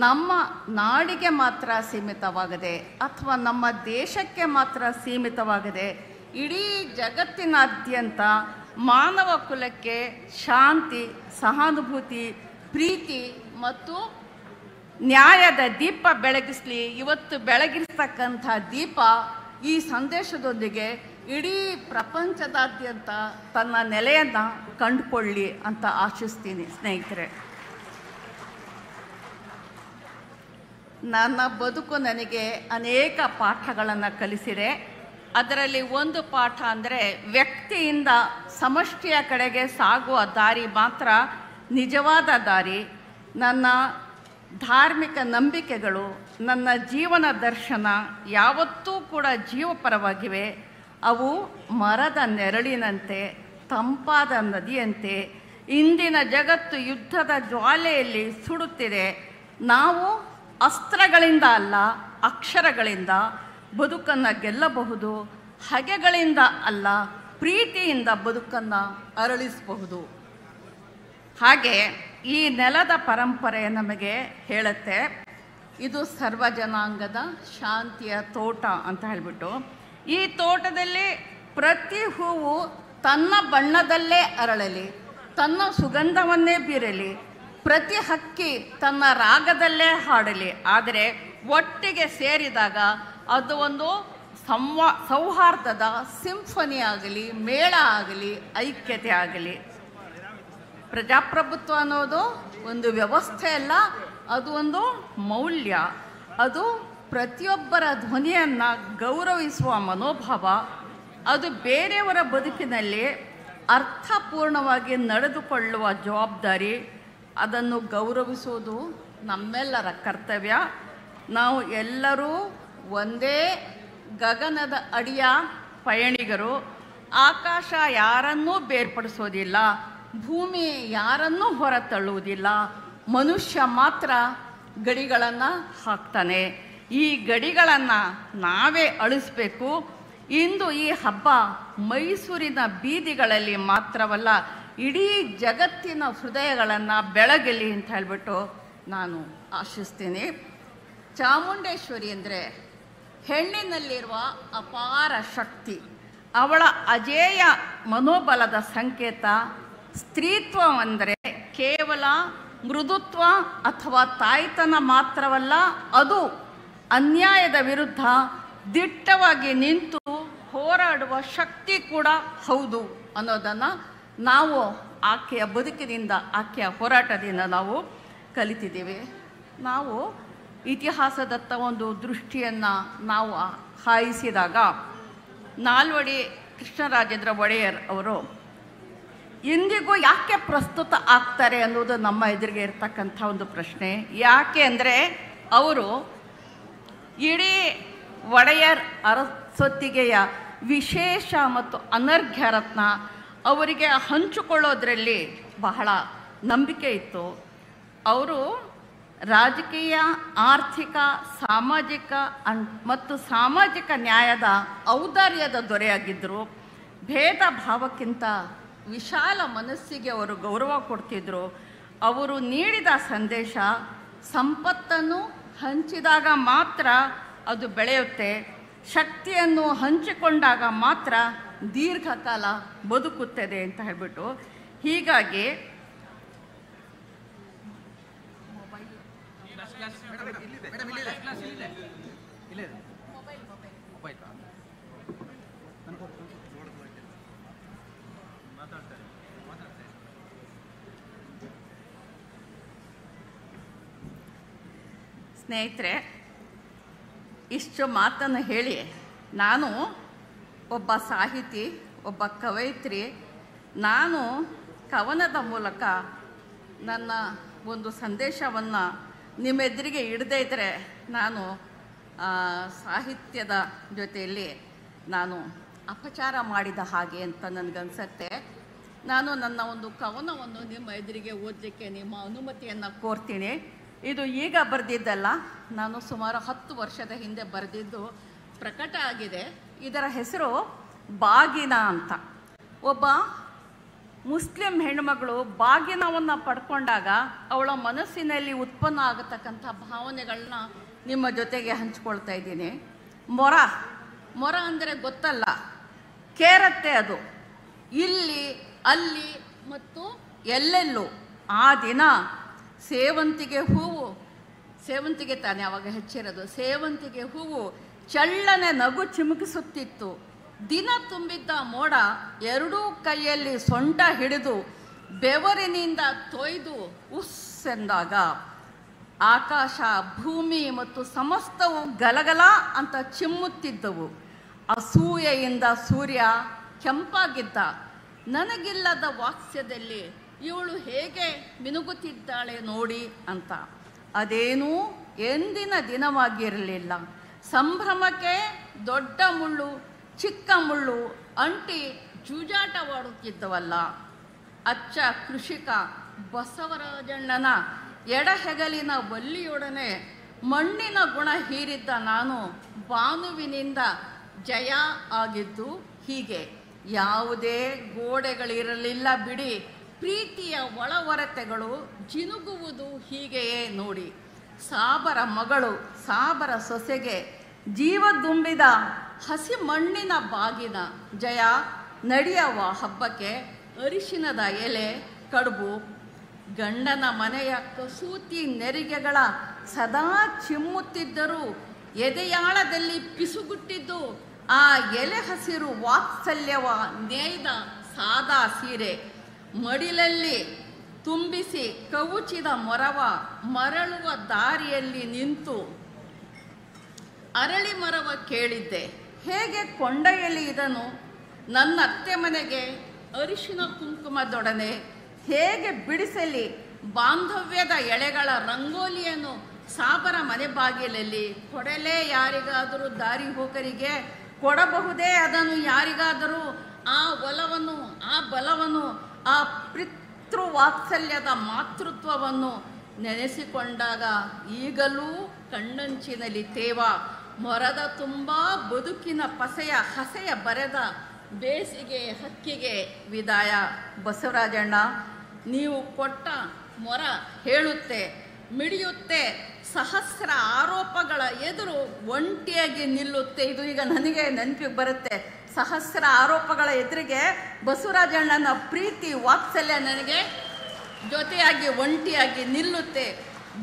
ನಮ್ಮ ನಾಡಿಗೆ ಮಾತ್ರ ಸೀಮಿತವಾಗದೆ ಅಥವಾ ನಮ್ಮ ದೇಶಕ್ಕೆ ಮಾತ್ರ ಸೀಮಿತವಾಗದೆ, ಇಡೀ ಜಗತ್ತಿನಾದ್ಯಂತ ಮಾನವ ಕುಲಕ್ಕೆ ಶಾಂತಿ, ಸಹಾನುಭೂತಿ, ಪ್ರೀತಿ ಮತ್ತು ನ್ಯಾಯದ ದೀಪ ಬೆಳಗಿಸಲಿ. ಇವತ್ತು ಬೆಳಗಿರ್ತಕ್ಕಂಥ ದೀಪ ಈ ಸಂದೇಶದೊಂದಿಗೆ ಇಡೀ ಪ್ರಪಂಚದಾದ್ಯಂತ ತನ್ನ ನೆಲೆಯನ್ನು ಕಂಡುಕೊಳ್ಳಿ ಅಂತ ಆಶಿಸ್ತೀನಿ. ಸ್ನೇಹಿತರೆ, ನನ್ನ ಬದುಕು ನನಗೆ ಅನೇಕ ಪಾಠಗಳನ್ನು ಕಲಿಸಿದೆ. ಅದರಲ್ಲಿ ಒಂದು ಪಾಠ ಅಂದರೆ, ವ್ಯಕ್ತಿಯಿಂದ ಸಮಷ್ಟಿಯ ಕಡೆಗೆ ಸಾಗುವ ದಾರಿ ಮಾತ್ರ ನಿಜವಾದ ದಾರಿ. ನನ್ನ ಧಾರ್ಮಿಕ ನಂಬಿಕೆಗಳು, ನನ್ನ ಜೀವನ ದರ್ಶನ ಯಾವತ್ತೂ ಕೂಡ ಜೀವಪರವಾಗಿವೆ. ಅವು ಮರದ ನೆರಳಿನಂತೆ, ತಂಪಾದ ನದಿಯಂತೆ. ಇಂದಿನ ಜಗತ್ತು ಯುದ್ಧದ ಜ್ವಾಲೆಯಲ್ಲಿ ಸುಡುತ್ತಿದೆ. ನಾವು ಅಸ್ತ್ರಗಳಿಂದ ಅಲ್ಲ, ಅಕ್ಷರಗಳಿಂದ ಬದುಕನ್ನು ಗೆಲ್ಲಬಹುದು. ಹಗೆಗಳಿಂದ ಅಲ್ಲ, ಪ್ರೀತಿಯಿಂದ ಬದುಕನ್ನು ಅರಳಿಸಬಹುದು. ಹಾಗೆ ಈ ನೆಲದ ಪರಂಪರೆ ನಮಗೆ ಹೇಳುತ್ತೆ, ಇದು ಸರ್ವ ಜನಾಂಗದ ಶಾಂತಿಯ ತೋಟ ಅಂತ ಹೇಳಿಬಿಟ್ಟು. ಈ ತೋಟದಲ್ಲಿ ಪ್ರತಿ ಹೂವು ತನ್ನ ಬಣ್ಣದಲ್ಲೇ ಅರಳಲಿ, ತನ್ನ ಸುಗಂಧವನ್ನೇ ಬೀರಲಿ, ಪ್ರತಿ ಹಕ್ಕಿ ತನ್ನ ರಾಗದಲ್ಲೇ ಹಾಡಲಿ. ಆದರೆ ಒಟ್ಟಿಗೆ ಸೇರಿದಾಗ ಅದು ಒಂದು ಸೌಹಾರ್ದದ ಸಿಂಫನಿ ಆಗಲಿ, ಮೇಳ ಆಗಲಿ, ಐಕ್ಯತೆ ಆಗಲಿ. ಪ್ರಜಾಪ್ರಭುತ್ವ ಅನ್ನೋದು ಒಂದು ವ್ಯವಸ್ಥೆ ಅಲ್ಲ, ಅದು ಒಂದು ಮೌಲ್ಯ. ಅದು ಪ್ರತಿಯೊಬ್ಬರ ಧ್ವನಿಯನ್ನು ಗೌರವಿಸುವ ಮನೋಭಾವ. ಅದು ಬೇರೆಯವರ ಬದುಕಿನಲ್ಲಿ ಅರ್ಥಪೂರ್ಣವಾಗಿ ನಡೆದುಕೊಳ್ಳುವ ಜವಾಬ್ದಾರಿ. ಅದನ್ನು ಗೌರವಿಸುವುದು ನಮ್ಮೆಲ್ಲರ ಕರ್ತವ್ಯ. ನಾವು ಎಲ್ಲರೂ ಒಂದೇ ಗಗನದ ಅಡಿಯ ಪಯಣಿಗರು. ಆಕಾಶ ಯಾರನ್ನೂ ಬೇರ್ಪಡಿಸೋದಿಲ್ಲ, ಭೂಮಿ ಯಾರನ್ನೂ ಹೊರತಳ್ಳುವುದಿಲ್ಲ. ಮನುಷ್ಯ ಮಾತ್ರ ಗಡಿಗಳನ್ನು ಹಾಕ್ತಾನೆ. ಈ ಗಡಿಗಳನ್ನು ನಾವೇ ಅಳಿಸ್ಬೇಕು. ಇಂದು ಈ ಹಬ್ಬ ಮೈಸೂರಿನ ಬೀದಿಗಳಲ್ಲಿ ಮಾತ್ರವಲ್ಲ, ಇಡೀ ಜಗತ್ತಿನ ಹೃದಯಗಳನ್ನು ಬೆಳಗಲಿ ಅಂತ ಹೇಳಿಬಿಟ್ಟು ನಾನು ಆಶಿಸ್ತೀನಿ. ಚಾಮುಂಡೇಶ್ವರಿ ಅಂದರೆ ಹೆಣ್ಣಿನಲ್ಲಿರುವ ಅಪಾರ ಶಕ್ತಿ, ಅವಳ ಅಜೇಯ ಮನೋಬಲದ ಸಂಕೇತ. ಸ್ತ್ರೀತ್ವ ಅಂದರೆ ಕೇವಲ ಮೃದುತ್ವ ಅಥವಾ ತಾಯ್ತನ ಮಾತ್ರವಲ್ಲ, ಅದು ಅನ್ಯಾಯದ ವಿರುದ್ಧ ದಿಟ್ಟವಾಗಿ ನಿಂತು ಹೋರಾಡುವ ಶಕ್ತಿ ಕೂಡ ಹೌದು ಅನ್ನೋದನ್ನು ನಾವು ಆಕೆಯ ಬದುಕಿನಿಂದ, ಆಕೆಯ ಹೋರಾಟದಿಂದ ನಾವು ಕಲಿತಿದ್ದೀವಿ. ನಾವು ಇತಿಹಾಸದತ್ತ ಒಂದು ದೃಷ್ಟಿಯನ್ನು ನಾವು ಹಾಯಿಸಿದಾಗ, ನಾಲ್ವಡಿ ಕೃಷ್ಣರಾಜೇಂದ್ರ ಒಡೆಯರ್ ಅವರು ಇಂದಿಗೂ ಯಾಕೆ ಪ್ರಸ್ತುತ ಆಗ್ತಾರೆ ಅನ್ನೋದು ನಮ್ಮ ಎದುರಿಗೆ ಇರ್ತಕ್ಕಂಥ ಒಂದು ಪ್ರಶ್ನೆ. ಯಾಕೆ ಅಂದರೆ, ಅವರು ಇಡೀ ಒಡೆಯರ್ ಅರಸೊತ್ತಿಗೆಯ ವಿಶೇಷ ಮತ್ತು ಅನರ್ಘ್ಯ ರತ್ನ ಅವರಿಗೆ ಹಂಚಿಕೊಳ್ಳೋದ್ರಲ್ಲಿ ಬಹಳ ನಂಬಿಕೆ ಇತ್ತು. ಅವರು ರಾಜಕೀಯ, ಆರ್ಥಿಕ, ಸಾಮಾಜಿಕ ಮತ್ತು ಸಾಮಾಜಿಕ ನ್ಯಾಯದ ಔದಾರ್ಯದ ದೊರೆಯಾಗಿದ್ದರು. ಭೇದ ಭಾವಕ್ಕಿಂತ ವಿಶಾಲ ಮನಸ್ಸಿಗೆ ಅವರು ಗೌರವ ಕೊಡ್ತಿದ್ರು. ಅವರು ನೀಡಿದ ಸಂದೇಶ, ಸಂಪತ್ತನ್ನು ಹಂಚಿದಾಗ ಮಾತ್ರ ಅದು ಬೆಳೆಯುತ್ತೆ, ಶಕ್ತಿಯನ್ನು ಹಂಚಿಕೊಂಡಾಗ ಮಾತ್ರ ದೀರ್ಘಕಾಲ ಬದುಕುತ್ತದೆ ಅಂತ ಹೇಳ್ಬಿಟ್ಟು. ಹೀಗಾಗಿ ಸ್ನೇಹಿತರೆ, ಇಷ್ಟು ಮಾತನ್ನು ಹೇಳಿ ನಾನು ಒಬ್ಬ ಸಾಹಿತಿ, ಒಬ್ಬ ಕವಯಿತ್ರಿ. ನಾನು ಕವನದ ಮೂಲಕ ನನ್ನ ಒಂದು ಸಂದೇಶವನ್ನು ನಿಮ್ಮೆದುರಿಗೆ ಇಡದೇ ಇದ್ದರೆ ನಾನು ಸಾಹಿತ್ಯದ ಜೊತೆಯಲ್ಲಿ ನಾನು ಅಪಚಾರ ಮಾಡಿದ ಹಾಗೆ ಅಂತ ನನಗನ್ಸುತ್ತೆ. ನಾನು ನನ್ನ ಒಂದು ಕವನವನ್ನು ನಿಮ್ಮ ಎದುರಿಗೆ ಓದಲಿಕ್ಕೆ ನಿಮ್ಮ ಅನುಮತಿಯನ್ನು ಕೋರ್ತೀನಿ. ಇದು ಈಗ ಬರೆದಿದ್ದಲ್ಲ, ನಾನು ಸುಮಾರು 10 ವರ್ಷದ ಹಿಂದೆ ಬರೆದಿದ್ದು ಪ್ರಕಟ ಆಗಿದೆ. ಇದರ ಹೆಸರು ಬಾಗಿನ ಅಂತ. ಒಬ್ಬ ಮುಸ್ಲಿಂ ಹೆಣ್ಣುಮಗಳು ಬಾಗಿನವನ್ನು ಪಡ್ಕೊಂಡಾಗ ಅವಳ ಮನಸ್ಸಿನಲ್ಲಿ ಉತ್ಪನ್ನ ಆಗತಕ್ಕಂಥ ಭಾವನೆಗಳನ್ನ ನಿಮ್ಮ ಜೊತೆಗೆ ಹಂಚ್ಕೊಳ್ತಾ ಇದ್ದೀನಿ. ಮೊರ ಅಂದರೆ ಗೊತ್ತಲ್ಲ, ಕೇರತ್ತೆ. ಅದು ಇಲ್ಲಿ ಅಲ್ಲಿ ಮತ್ತು ಎಲ್ಲೆಲ್ಲೂ. ಆ ದಿನ ಸೇವಂತಿಗೆ ತಾನೇ ಆವಾಗ ಹೆಚ್ಚಿರೋದು. ಸೇವಂತಿಗೆ ಹೂವು ಚಳ್ಳನೆ ನಗು ಚಿಮುಕಿಸುತ್ತಿತ್ತು. ದಿನ ತುಂಬಿದ್ದ ಮೋಡ ಎರಡೂ ಕೈಯಲ್ಲಿ ಸೊಂಟ ಹಿಡಿದು ಬೆವರಿನಿಂದ ತೊಯ್ದು ಉಸ್ಸೆಂದಾಗ ಆಕಾಶ, ಭೂಮಿ ಮತ್ತು ಸಮಸ್ತವು ಗಲಗಲ ಅಂತ ಚಿಮ್ಮುತ್ತಿದ್ದವು. ಅಸೂಯೆಯಿಂದ ಸೂರ್ಯ ಕೆಂಪಾಗಿದ್ದ. ನನಗಿಲ್ಲದ ವಾತ್ಸ್ಯದಲ್ಲಿ ಇವಳು ಹೇಗೆ ಮಿನುಗುತ್ತಿದ್ದಾಳೆ ನೋಡಿ ಅಂತ. ಅದೇನೂ ಎಂದಿನ ದಿನವಾಗಿರಲಿಲ್ಲ. ಸಂಭ್ರಮಕ್ಕೆ ದೊಡ್ಡ ಮುಳ್ಳು ಚಿಕ್ಕ ಮುಳ್ಳು ಅಂಟಿ ಜೂಜಾಟವಾಡುತ್ತಿದ್ದವಲ್ಲ. ಅಚ್ಚ ಕೃಷಿಕ ಬಸವರಾಜಣ್ಣನ ಎಡಹೆಗಲಿನ ವಲ್ಲಿಯೊಡನೆ ಮಣ್ಣಿನ ಗುಣ ಹೀರಿದ್ದ ನಾನು ಭಾನುವಿನಿಂದ ಜಯ ಆಗಿದ್ದು ಹೀಗೆ. ಯಾವುದೇ ಗೋಡೆಗಳಿರಲಿಲ್ಲ ಬಿಡಿ, ಪ್ರೀತಿಯ ಒಳವರತೆಗಳು ಜಿನುಗುವುದು ಹೀಗೆಯೇ ನೋಡಿ. ಸಾಬರ ಮಗಳು ಸಾಬರ ಸೊಸೆಗೆ ಜೀವ ತುಂಬಿದ ಹಸಿ ಮಣ್ಣಿನ ಬಾಗಿನ ಜಯ. ನಡೆಯವ ಹಬ್ಬಕ್ಕೆ ಅರಿಶಿನದ ಎಲೆ ಕಡುಬು. ಗಂಡನ ಮನೆಯ ಕಸೂತಿ ನೆರಿಗೆಗಳ ಸದಾ ಚಿಮ್ಮುತ್ತಿದ್ದರೂ ಎದೆಯಾಳದಲ್ಲಿ ಪಿಸುಗುಟ್ಟಿದ್ದು ಆ ಎಲೆ ಹಸಿರು ವಾತ್ಸಲ್ಯವ ನೇಯ್ದ ಸಾದಾ ಸೀರೆ. ಮಡಿಲಲ್ಲಿ ತುಂಬಿಸಿ ಕವುಚಿದ ಮೊರವ ಮರಳುವ ದಾರಿಯಲ್ಲಿ ನಿಂತು ಅರಳಿ ಮರವ ಕೇಳಿದ್ದೆ, ಹೇಗೆ ಕೊಂಡೊಯ್ಯಲಿ ಇದನ್ನು ನನ್ನ ಅತ್ತೆ ಮನೆಗೆ ಅರಿಶಿನ ಕುಂಕುಮದೊಡನೆ? ಹೇಗೆ ಬಿಡಿಸಲಿ ಬಾಂಧವ್ಯದ ಎಳೆಗಳ ರಂಗೋಲಿಯನ್ನು ಸಾಬರ ಮನೆ ಬಾಗಿಲಲ್ಲಿ? ಕೊಡಲೇ ಯಾರಿಗಾದರೂ ದಾರಿ ಹೋಕರಿಗೆ, ಕೊಡಬಹುದೇ ಅದನ್ನು ಯಾರಿಗಾದರೂ? ಆ ಒಲವನ್ನು, ಆ ಬಲವನ್ನು, ಆ ಪಿತೃವಾತ್ಸಲ್ಯದ ಮಾತೃತ್ವವನ್ನು ನೆನೆಸಿಕೊಂಡಾಗ ಈಗಲೂ ಕಣ್ಣಂಚಿನಲ್ಲಿ ತೇವ. ಮೊರದ ತುಂಬ ಬದುಕಿನ ಹಸೆಯ ಬರೆದ ಬೇಸಿಗೆ ಹಕ್ಕಿಗೆ ವಿದಾಯ. ಬಸವರಾಜಣ್ಣ, ನೀವು ಕೊಟ್ಟ ಮೊರ ಹೇಳುತ್ತೆ, ಮಿಡಿಯುತ್ತೆ, ಸಹಸ್ರ ಆರೋಪಗಳ ಎದುರು ಒಂಟಿಯಾಗಿ ನಿಲ್ಲುತ್ತೆ. ಇದು ಈಗ ನನಗೆ ನೆನಪಿಗೆ ಬರುತ್ತೆ. ಸಹಸ್ರ ಆರೋಪಗಳ ಎದುರಿಗೆ ಬಸವರಾಜಣ್ಣನ ಪ್ರೀತಿ ವಾತ್ಸಲ್ಯ ನನಗೆ ಜೊತೆಯಾಗಿ ಒಂಟಿಯಾಗಿ ನಿಲ್ಲುತ್ತೆ.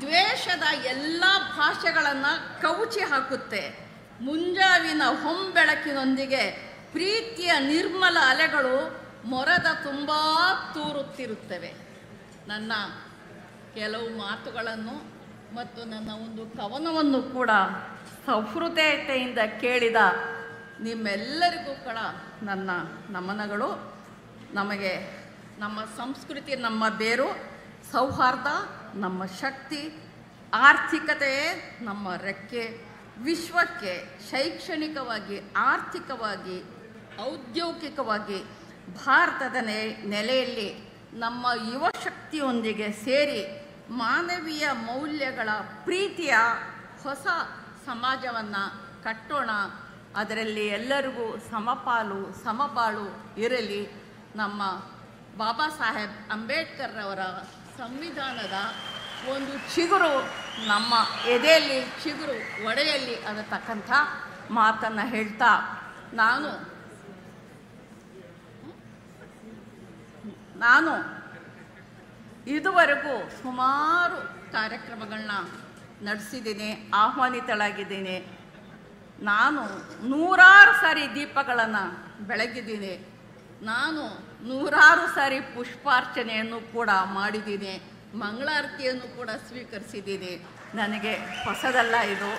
ದ್ವೇಷದ ಎಲ್ಲ ಭಾಷೆಗಳನ್ನು ಕವುಚಿ ಹಾಕುತ್ತೆ. ಮುಂಜಾವಿನ ಹೊಂಬೆಳಕಿನೊಂದಿಗೆ ಪ್ರೀತಿಯ ನಿರ್ಮಲ ಅಲೆಗಳು ಮೊರದ ತುಂಬ ತೂರುತ್ತಿರುತ್ತವೆ. ನನ್ನ ಕೆಲವು ಮಾತುಗಳನ್ನು ಮತ್ತು ನನ್ನ ಒಂದು ಕವನವನ್ನು ಕೂಡ ಸಹೃದಯತೆಯಿಂದ ಕೇಳಿದ ನಿಮ್ಮೆಲ್ಲರಿಗೂ ಕೂಡ ನನ್ನ ನಮನಗಳು. ನಮಗೆ ನಮ್ಮ ಸಂಸ್ಕೃತಿ ನಮ್ಮ ಬೇರು, ಸೌಹಾರ್ದ ನಮ್ಮ ಶಕ್ತಿ, ಆರ್ಥಿಕತೆಯೇ ನಮ್ಮ ರೆಕ್ಕೆ. ವಿಶ್ವಕ್ಕೆ ಶೈಕ್ಷಣಿಕವಾಗಿ, ಆರ್ಥಿಕವಾಗಿ, ಔದ್ಯೋಗಿಕವಾಗಿ ಭಾರತದ ನೆಲೆಯಲ್ಲಿ ನಮ್ಮ ಯುವ ಶಕ್ತಿಯೊಂದಿಗೆ ಸೇರಿ ಮಾನವೀಯ ಮೌಲ್ಯಗಳ ಪ್ರೀತಿಯ ಹೊಸ ಸಮಾಜವನ್ನು ಕಟ್ಟೋಣ. ಅದರಲ್ಲಿ ಎಲ್ಲರಿಗೂ ಸಮಪಾಲು ಸಮಬಾಳು ಇರಲಿ. ನಮ್ಮ ಬಾಬಾ ಸಾಹೇಬ್ ಅಂಬೇಡ್ಕರ್ ಅವರ ಸಂವಿಧಾನದ ಒಂದು ಚಿಗುರು ನಮ್ಮ ಎದೆಯಲ್ಲಿ ಚಿಗುರು ಒಡೆಯಲ್ಲಿ ಅನ್ನತಕ್ಕಂಥ ಮಾತನ್ನು ಹೇಳ್ತಾ ನಾನು ಇದುವರೆಗೂ ಸುಮಾರು ಕಾರ್ಯಕ್ರಮಗಳನ್ನ ನಡೆಸಿದ್ದೀನಿ, ಆಹ್ವಾನಿತಳಾಗಿದ್ದೀನಿ. ನಾನು 100 ಸಾರಿ ದೀಪಗಳನ್ನು ಬೆಳಗಿದ್ದೀನಿ, ನಾನು 100 ಸಾರಿ ಪುಷ್ಪಾರ್ಚನೆಯನ್ನು ಕೂಡ ಮಾಡಿದ್ದೀನಿ, ಮಂಗಳಾರತಿಯನ್ನು ಕೂಡ ಸ್ವೀಕರಿಸಿದ್ದೀನಿ. ನನಗೆ ಹೊಸದಲ್ಲ ಇದು.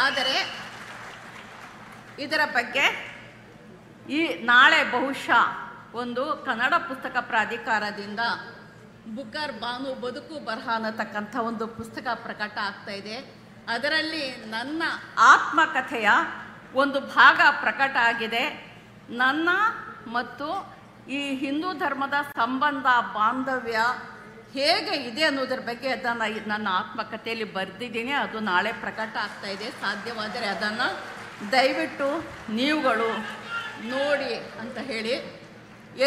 ಆದರೆ ಇದರ ಬಗ್ಗೆ ನಾಳೆ ಬಹುಶಃ ಒಂದು ಕನ್ನಡ ಪುಸ್ತಕ ಪ್ರಾಧಿಕಾರದಿಂದ ಬುಕ್ಕರ್ ಬಾನು ಬದುಕು ಬರಹ ಅನ್ನತಕ್ಕಂಥ ಒಂದು ಪುಸ್ತಕ ಪ್ರಕಟ ಆಗ್ತಾ ಇದೆ. ಅದರಲ್ಲಿ ನನ್ನ ಆತ್ಮಕಥೆಯ ಒಂದು ಭಾಗ ಪ್ರಕಟ ಆಗಿದೆ. ನನ್ನ ಮತ್ತು ಈ ಹಿಂದೂ ಧರ್ಮದ ಸಂಬಂಧ ಬಾಂಧವ್ಯ ಹೇಗೆ ಇದೆ ಅನ್ನೋದ್ರ ಬಗ್ಗೆ ಅದನ್ನು ನನ್ನ ಆತ್ಮಕಥೆಯಲ್ಲಿ ಬರೆದಿದ್ದೀನಿ. ಅದು ನಾಳೆ ಪ್ರಕಟ ಆಗ್ತಾ ಇದೆ. ಸಾಧ್ಯವಾದರೆ ಅದನ್ನು ದಯವಿಟ್ಟು ನೀವುಗಳು ನೋಡಿ ಅಂತ ಹೇಳಿ,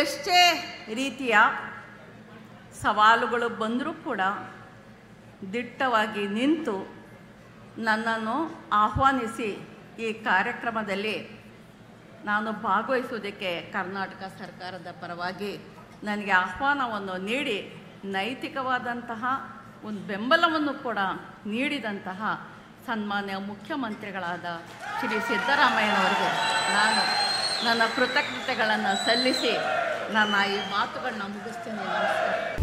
ಎಷ್ಟೇ ರೀತಿಯ ಸವಾಲುಗಳು ಬಂದರೂ ಕೂಡ ದಿಟ್ಟವಾಗಿ ನಿಂತು ನನ್ನನ್ನು ಆಹ್ವಾನಿಸಿ ಈ ಕಾರ್ಯಕ್ರಮದಲ್ಲಿ ನಾನು ಭಾಗವಹಿಸುವುದಕ್ಕೆ ಕರ್ನಾಟಕ ಸರ್ಕಾರದ ಪರವಾಗಿ ನನಗೆ ಆಹ್ವಾನವನ್ನು ನೀಡಿ ನೈತಿಕವಾದಂತಹ ಒಂದು ಬೆಂಬಲವನ್ನು ಕೂಡ ನೀಡಿದಂತಹ ಸನ್ಮಾನ್ಯ ಮುಖ್ಯಮಂತ್ರಿಗಳಾದ ಶ್ರೀ ಸಿದ್ದರಾಮಯ್ಯನವರಿಗೆ ನಾನು ನನ್ನ ಕೃತಜ್ಞತೆಗಳನ್ನು ಸಲ್ಲಿಸಿ ನನ್ನ ಈ ಮಾತುಗಳನ್ನ ಮುಗಿಸ್ತೀನಿ. ನಮಸ್ಕಾರ.